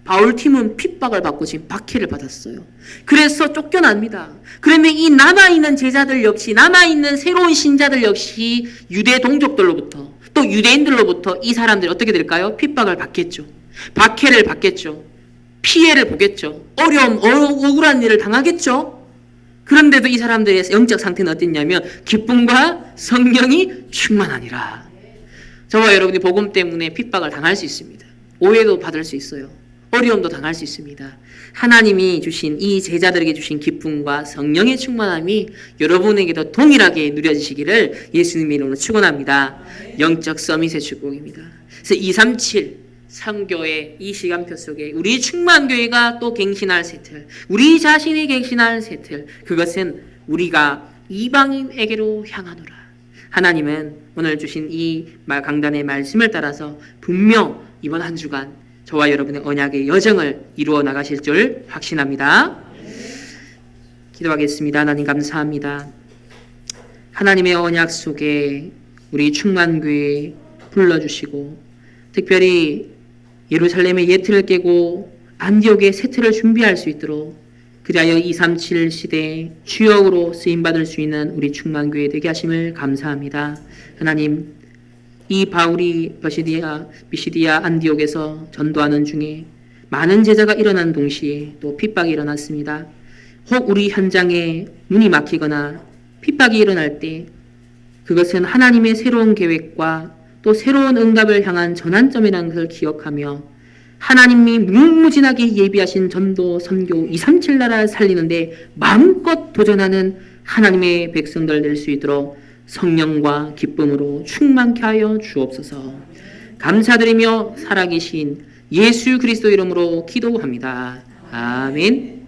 바울팀은 핍박을 받고 지금 박해를 받았어요. 그래서 쫓겨납니다. 그러면 이 남아있는 제자들 역시, 남아있는 새로운 신자들 역시 유대 동족들로부터 또 유대인들로부터 이 사람들이 어떻게 될까요? 핍박을 받겠죠. 박해를 받겠죠. 피해를 보겠죠. 어려움, 억울한 일을 당하겠죠. 그런데도 이 사람들의 영적 상태는 어땠냐면 기쁨과 성령이 충만하니라. 저와 여러분이 복음 때문에 핍박을 당할 수 있습니다. 오해도 받을 수 있어요. 어려움도 당할 수 있습니다. 하나님이 주신 이 제자들에게 주신 기쁨과 성령의 충만함이 여러분에게도 동일하게 누려지시기를 예수님의 이름으로 축원합니다. 영적 서밋의 축복입니다. 그래서 237 선교의 이 시간표 속에 우리 충만교회가 또 갱신할 새틀, 우리 자신이 갱신할 새틀, 그것은 우리가 이방인에게로 향하노라. 하나님은 오늘 주신 이 강단의 말씀을 따라서 분명 이번 한 주간 저와 여러분의 언약의 여정을 이루어 나가실 줄 확신합니다. 기도하겠습니다. 하나님 감사합니다. 하나님의 언약 속에 우리 충만교회 불러주시고 특별히 예루살렘의 예틀을 깨고 안디옥의 새 틀을 준비할 수 있도록 그리하여 237 시대에 주역으로 쓰임받을 수 있는 우리 충만교회 되게 하심을 감사합니다. 하나님, 이 바울이 비시디아 안디옥에서 전도하는 중에 많은 제자가 일어난 동시에 또 핍박이 일어났습니다. 혹 우리 현장에 문이 막히거나 핍박이 일어날 때 그것은 하나님의 새로운 계획과 또 새로운 응답을 향한 전환점이라는 것을 기억하며 하나님이 무궁무진하게 예비하신 전도, 선교, 237 나라를 살리는데 마음껏 도전하는 하나님의 백성들 될 수 있도록 성령과 기쁨으로 충만케 하여 주옵소서. 감사드리며 살아계신 예수 그리스도 이름으로 기도합니다. 아멘.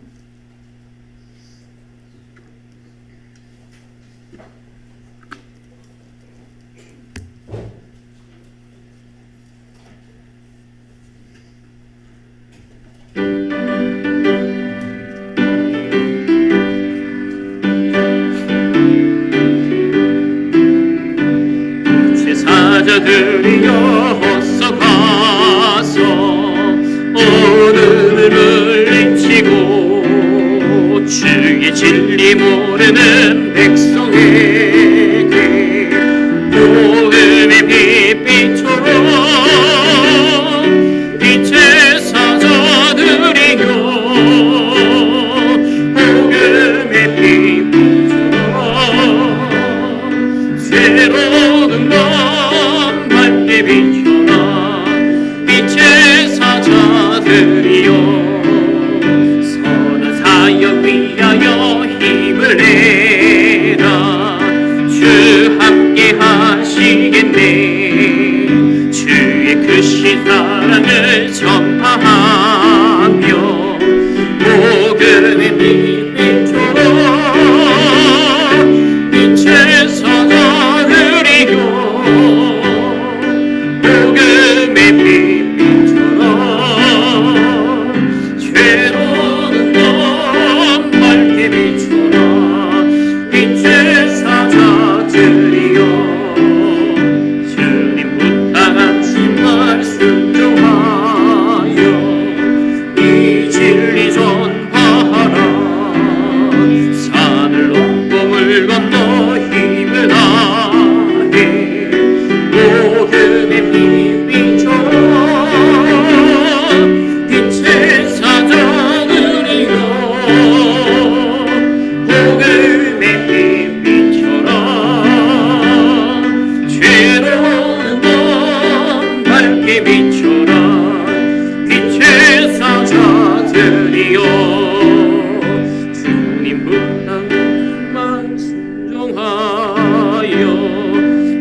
제자들이여 어서 가서 주 함께 하시겠네. 주의 크신 사랑을 전파하며 복음의 빛비춰 빛에서 전하리요. 복음의 빛비춰라. 죄로는 넌 밝게 비춰라. 빛의 사자들이여 주님 부탁하신 말 순종하여 이 진리 전파하라. 산을 넘고 물 건너 힘을 다해 복음의 빛 비춰라. 빛의 사자들이여 복음의 빛 비춰라. 죄로는 넌 밝게 비춰라. 빛의 사자들이여 주님 부탁만 순종하여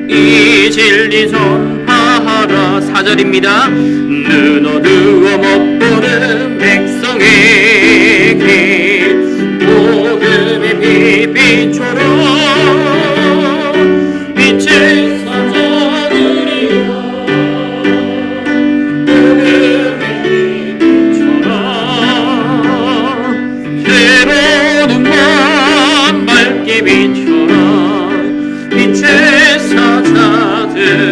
이 진리 전파하라. 4절입니다. 눈 어두워 못 보는 백성에게 복음의 빛 비춰라. 빛의 사자들이여 복음의 빛 비춰라. 괴로운 맘 밝게 비춰라. 빛의 사자들이여.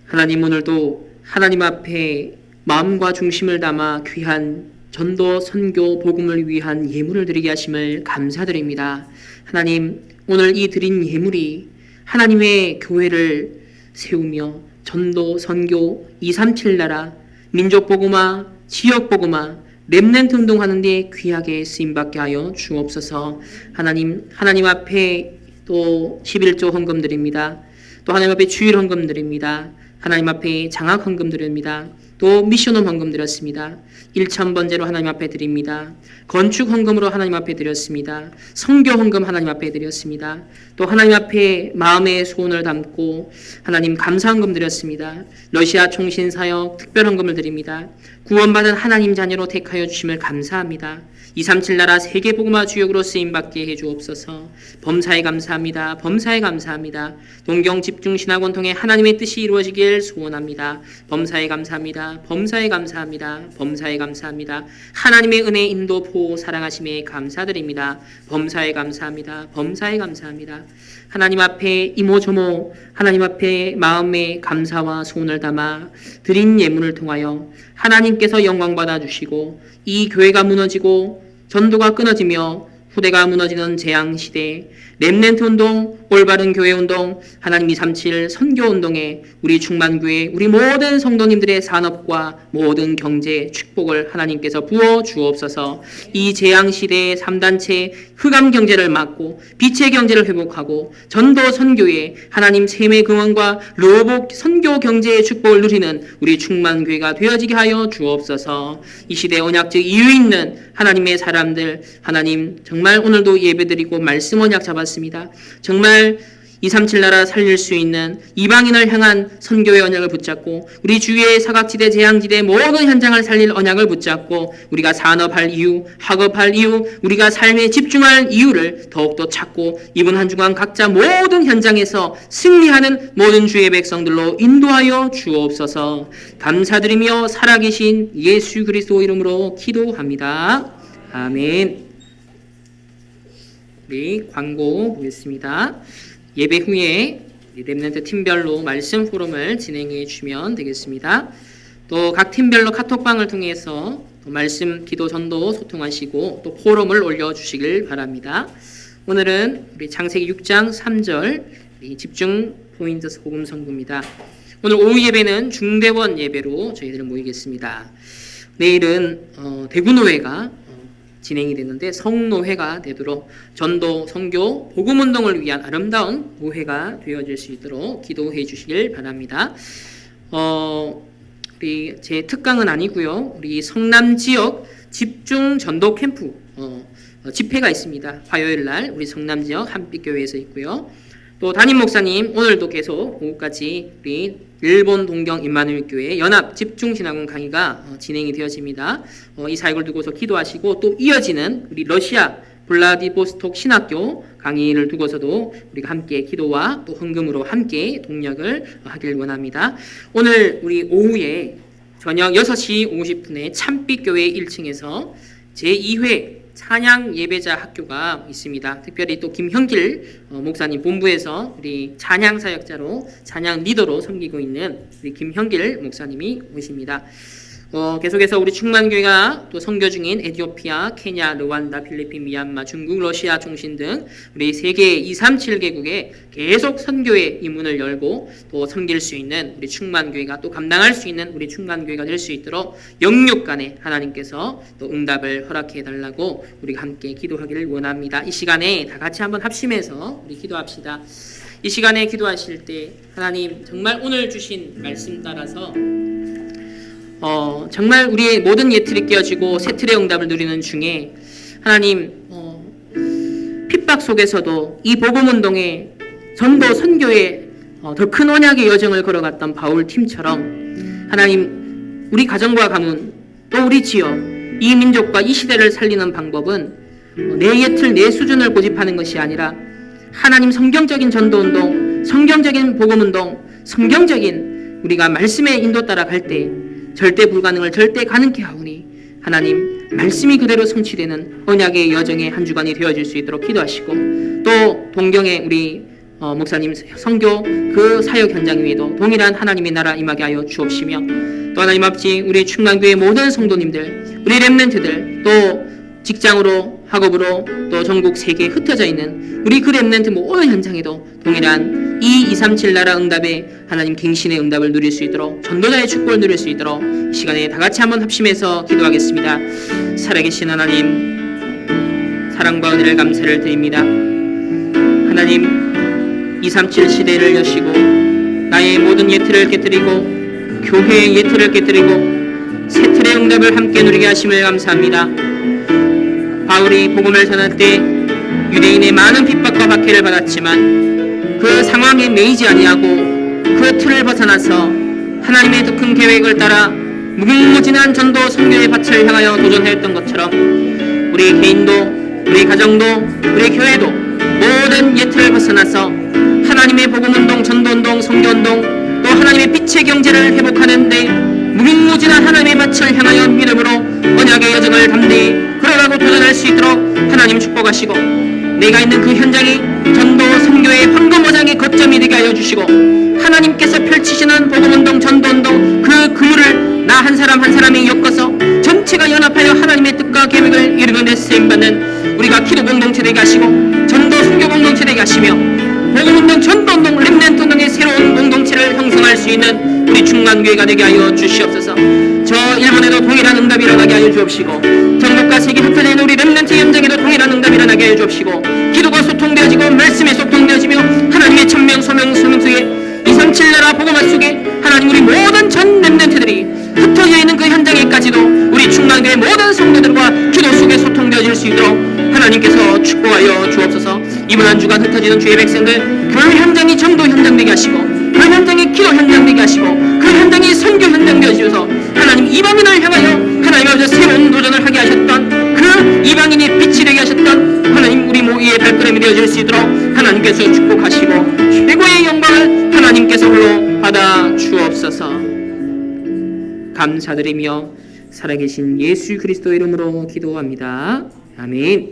하나님, 오늘도 하나님 앞에 마음과 중심을 담아 귀한 전도, 선교, 복음을 위한 예물을 드리게 하심을 감사드립니다. 하나님, 오늘 이 드린 예물이 하나님의 교회를 세우며 전도, 선교, 237 나라, 민족 복음화, 지역 복음화, 렘넌트 운동하는 데 귀하게 쓰임받게 하여 주옵소서. 하나님 앞에 또 11조 헌금 드립니다. 또 하나님 앞에 주일 헌금 드립니다. 하나님 앞에 장학 헌금 드립니다. 또 미션홈 헌금 드렸습니다. 1,000번째로 하나님 앞에 드립니다. 건축 헌금으로 하나님 앞에 드렸습니다. 선교 헌금 하나님 앞에 드렸습니다. 또 하나님 앞에 마음의 소원을 담고 하나님 감사 헌금 드렸습니다. 러시아 총신 사역 특별 헌금을 드립니다. 구원받은 하나님 자녀로 택하여 주심을 감사합니다. 237 나라 세계 복음화 주역으로 쓰임받게 해주옵소서. 범사에 감사합니다. 범사에 감사합니다. 동경 집중신학원 통해 하나님의 뜻이 이루어지길 소원합니다. 범사에 감사합니다. 범사에 감사합니다. 범사에 감사합니다. 하나님의 은혜, 인도, 보호, 사랑하심에 감사드립니다. 범사에 감사합니다. 범사에 감사합니다. 하나님 앞에 이모저모 하나님 앞에 마음의 감사와 소원을 담아 드린 예물을 통하여 하나님께서 영광 받아주시고 이 교회가 무너지고 전도가 끊어지며 후대가 무너지는 재앙시대, 렘넌트 운동, 올바른 교회 운동, 하나님 237 선교 운동에 우리 충만교회, 우리 모든 성도님들의 산업과 모든 경제 축복을 하나님께서 부어 주옵소서. 이 재앙시대의 3단체 흑암 경제를 막고 빛의 경제를 회복하고 전도 선교에 하나님 셈의 근원과 로봇 선교 경제의 축복을 누리는 우리 충만교회가 되어지게 하여 주옵소서. 이 시대 언약적 이유 있는 하나님의 사람들, 하나님 정말 오늘도 예배드리고 말씀 언약 잡았습니다. 정말 237 나라 살릴 수 있는 이방인을 향한 선교의 언약을 붙잡고 우리 주위의 사각지대, 재앙지대 모든 현장을 살릴 언약을 붙잡고 우리가 산업할 이유, 학업할 이유, 우리가 삶에 집중할 이유를 더욱더 찾고 이번 한 주간 각자 모든 현장에서 승리하는 모든 주의 백성들로 인도하여 주옵소서. 감사드리며 살아계신 예수 그리스도 이름으로 기도합니다. 아멘. 우리 광고 보겠습니다. 예배 후에 렘넌트 팀별로 말씀 포럼을 진행해 주시면 되겠습니다. 또 각 팀별로 카톡방을 통해서 또 말씀, 기도, 전도 소통하시고 또 포럼을 올려주시길 바랍니다. 오늘은 우리 창세기 6장 3절 집중 포인트 복음 선구입니다. 오늘 오후 예배는 중대원 예배로 저희들은 모이겠습니다. 내일은 대구노회가 진행이 됐는데 성노회가 되도록 전도, 선교, 복음운동을 위한 아름다운 노회가 되어질 수 있도록 기도해 주시길 바랍니다. 우리 제 특강은 아니고요. 우리 성남 지역 집중 전도 캠프 집회가 있습니다. 화요일 날 우리 성남 지역 한빛교회에서 있고요. 또 담임 목사님 오늘도 계속 오후까지 우리 일본 동경 임마누엘 교회 연합 집중 신학원 강의가 진행이 되어집니다. 이 사역을 두고서 기도하시고 또 이어지는 우리 러시아 블라디보스톡 신학교 강의를 두고서도 우리가 함께 기도와 또 헌금으로 함께 동력을 하길 원합니다. 오늘 우리 오후에 저녁 6시 50분에 참빛교회 1층에서 제2회 찬양 예배자 학교가 있습니다. 특별히 또 김형길 목사님 본부에서 우리 찬양 사역자로 찬양 리더로 섬기고 있는 우리 김형길 목사님이 오십니다. 계속해서 우리 충만교회가 또 선교 중인 에티오피아, 케냐, 르완다, 필리핀, 미얀마, 중국, 러시아, 종신 등 우리 세계 237개국에 계속 선교의 이 문을 열고 또 섬길 수 있는 우리 충만교회가 또 감당할 수 있는 우리 충만교회가 될 수 있도록 영육간에 하나님께서 또 응답을 허락해 달라고 우리가 함께 기도하기를 원합니다. 이 시간에 다 같이 한번 합심해서 우리 기도합시다. 이 시간에 기도하실 때 하나님 정말 오늘 주신 말씀 따라서 정말 우리의 모든 예틀이 깨어지고 새 틀의 응답을 누리는 중에 하나님 핍박 속에서도 이 복음운동에 전도 선교에 더 큰 언약의 여정을 걸어갔던 바울 팀처럼 하나님 우리 가정과 가문 또 우리 지역 이 민족과 이 시대를 살리는 방법은 내 예틀 내 수준을 고집하는 것이 아니라 하나님 성경적인 전도운동 성경적인 복음운동 성경적인 우리가 말씀의 인도 따라 갈 때 절대 불가능을 절대 가능케 하오니 하나님 말씀이 그대로 성취되는 언약의 여정의 한 주간이 되어질 수 있도록 기도하시고 또 동경의 우리 목사님 선교 그 사역 현장 위에도 동일한 하나님의 나라 임하게 하여 주옵시며 또 하나님 아버지 우리 충만교회 모든 성도님들 우리 렘넌트들 또 직장으로 학업으로 또 전국 세계에 흩어져 있는 우리 그 렘넌트 모든 현장에도 동일한 이 237 나라 응답에 하나님 갱신의 응답을 누릴 수 있도록 전도자의 축복을 누릴 수 있도록 이 시간에 다 같이 한번 합심해서 기도하겠습니다. 살아계신 하나님 사랑과 은혜를 감사를 드립니다. 하나님 237 시대를 여시고 나의 모든 예틀을 깨뜨리고 교회의 예틀을 깨뜨리고 새 틀의 응답을 함께 누리게 하심을 감사합니다. 바울이 복음을 전할 때 유대인의 많은 핍박과 박해를 받았지만 그 상황에 매이지 아니하고 그 틀을 벗어나서 하나님의 더 큰 계획을 따라 무궁무진한 전도 선교의 밭을 향하여 도전하였던 것처럼 우리 개인도 우리 가정도 우리 교회도 모든 예틀을 벗어나서 하나님의 복음운동 전도운동 선교운동 또 하나님의 빛의 경제를 회복하는 데 무궁무진한 하나님의 밭을 향하여 믿음으로 언약의 여정을 담대히 걸어가고 도전할 수 있도록 하나님 축복하시고 내가 있는 그 현장이 전도 선교의 황금어장의 거점이 되게 하여 주시고 하나님께서 펼치시는 복음운동 전도운동 그 그물을 나 한 사람 한 사람이 엮어서 전체가 연합하여 하나님의 뜻과 계획을 이루는 데 쓰임받는 우리가 기도 공동체 되게 하시고 전도 선교 공동체 되게 하시며 복음운동 전도운동 렘넌트운동의 새로운 공동체를 형성할 수 있는 우리 충만교회가 되게 하여 주시옵소서. 저 일본에도 동일한 응답이 일어나게 하여 주옵시고 전국과 세계 흩어져 있는 우리 렘넌트 현장에도 동일한 응답이 일어나게 하여 주옵시고 기도가 소통되어지고 말씀에 소통되어지며 하나님의 천명 소명 속에 237 나라 복음화 속에 하나님 우리 모든 전 렘넌트들이 흩어져 있는 그 현장에까지도 우리 충만교회 모든 성도들과 기도 속에 소통되어질 수 있도록 하나님께서 축복하여 주옵소서. 이번 한 주간 흩어지는 주의 백성들 그 현장이 전도 현장 되게 하시고 그 현장이 기도 현장 되게 하시고 그 현장이 선교 현장 되어 주셔서 하나님 이방인을 향하여 하나님 아버지 새로운 도전을 하게 하셨던 그 이방인의 빛이 되게 하셨던 하나님 우리 모두의 발걸음이 되어질 수 있도록 하나님께서 축복하시고 최고의 영광을 하나님께서 홀로 받아 주옵소서. 감사드리며 살아계신 예수 그리스도의 이름으로 기도합니다. 아멘.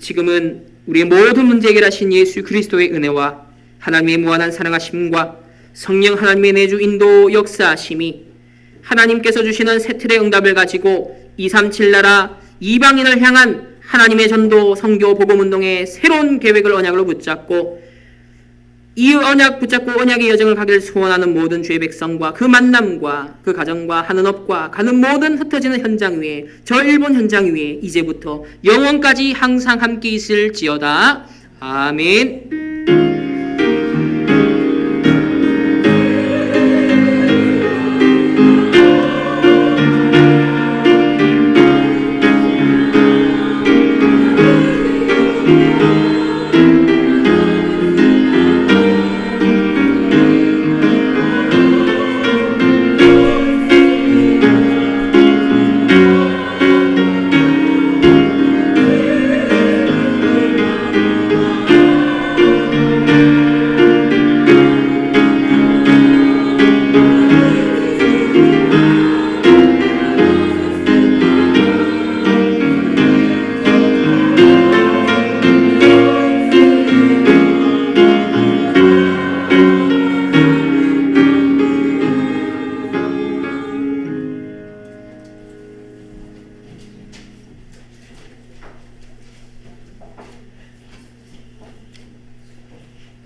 지금은 우리의 모든 문제 해결하신 예수 그리스도의 은혜와 하나님의 무한한 사랑하심과 성령 하나님의 내주 인도 역사하심이 하나님께서 주시는 새 틀의 응답을 가지고 237 나라 이방인을 향한 하나님의 전도 선교 복음운동의 새로운 계획을 언약으로 붙잡고 이 언약 붙잡고 언약의 여정을 가기를 소원하는 모든 주의 백성과 그 만남과 그 가정과 하는 업과 가는 모든 흩어지는 현장 위에 저 일본 현장 위에 이제부터 영원까지 항상 함께 있을지어다. 아멘.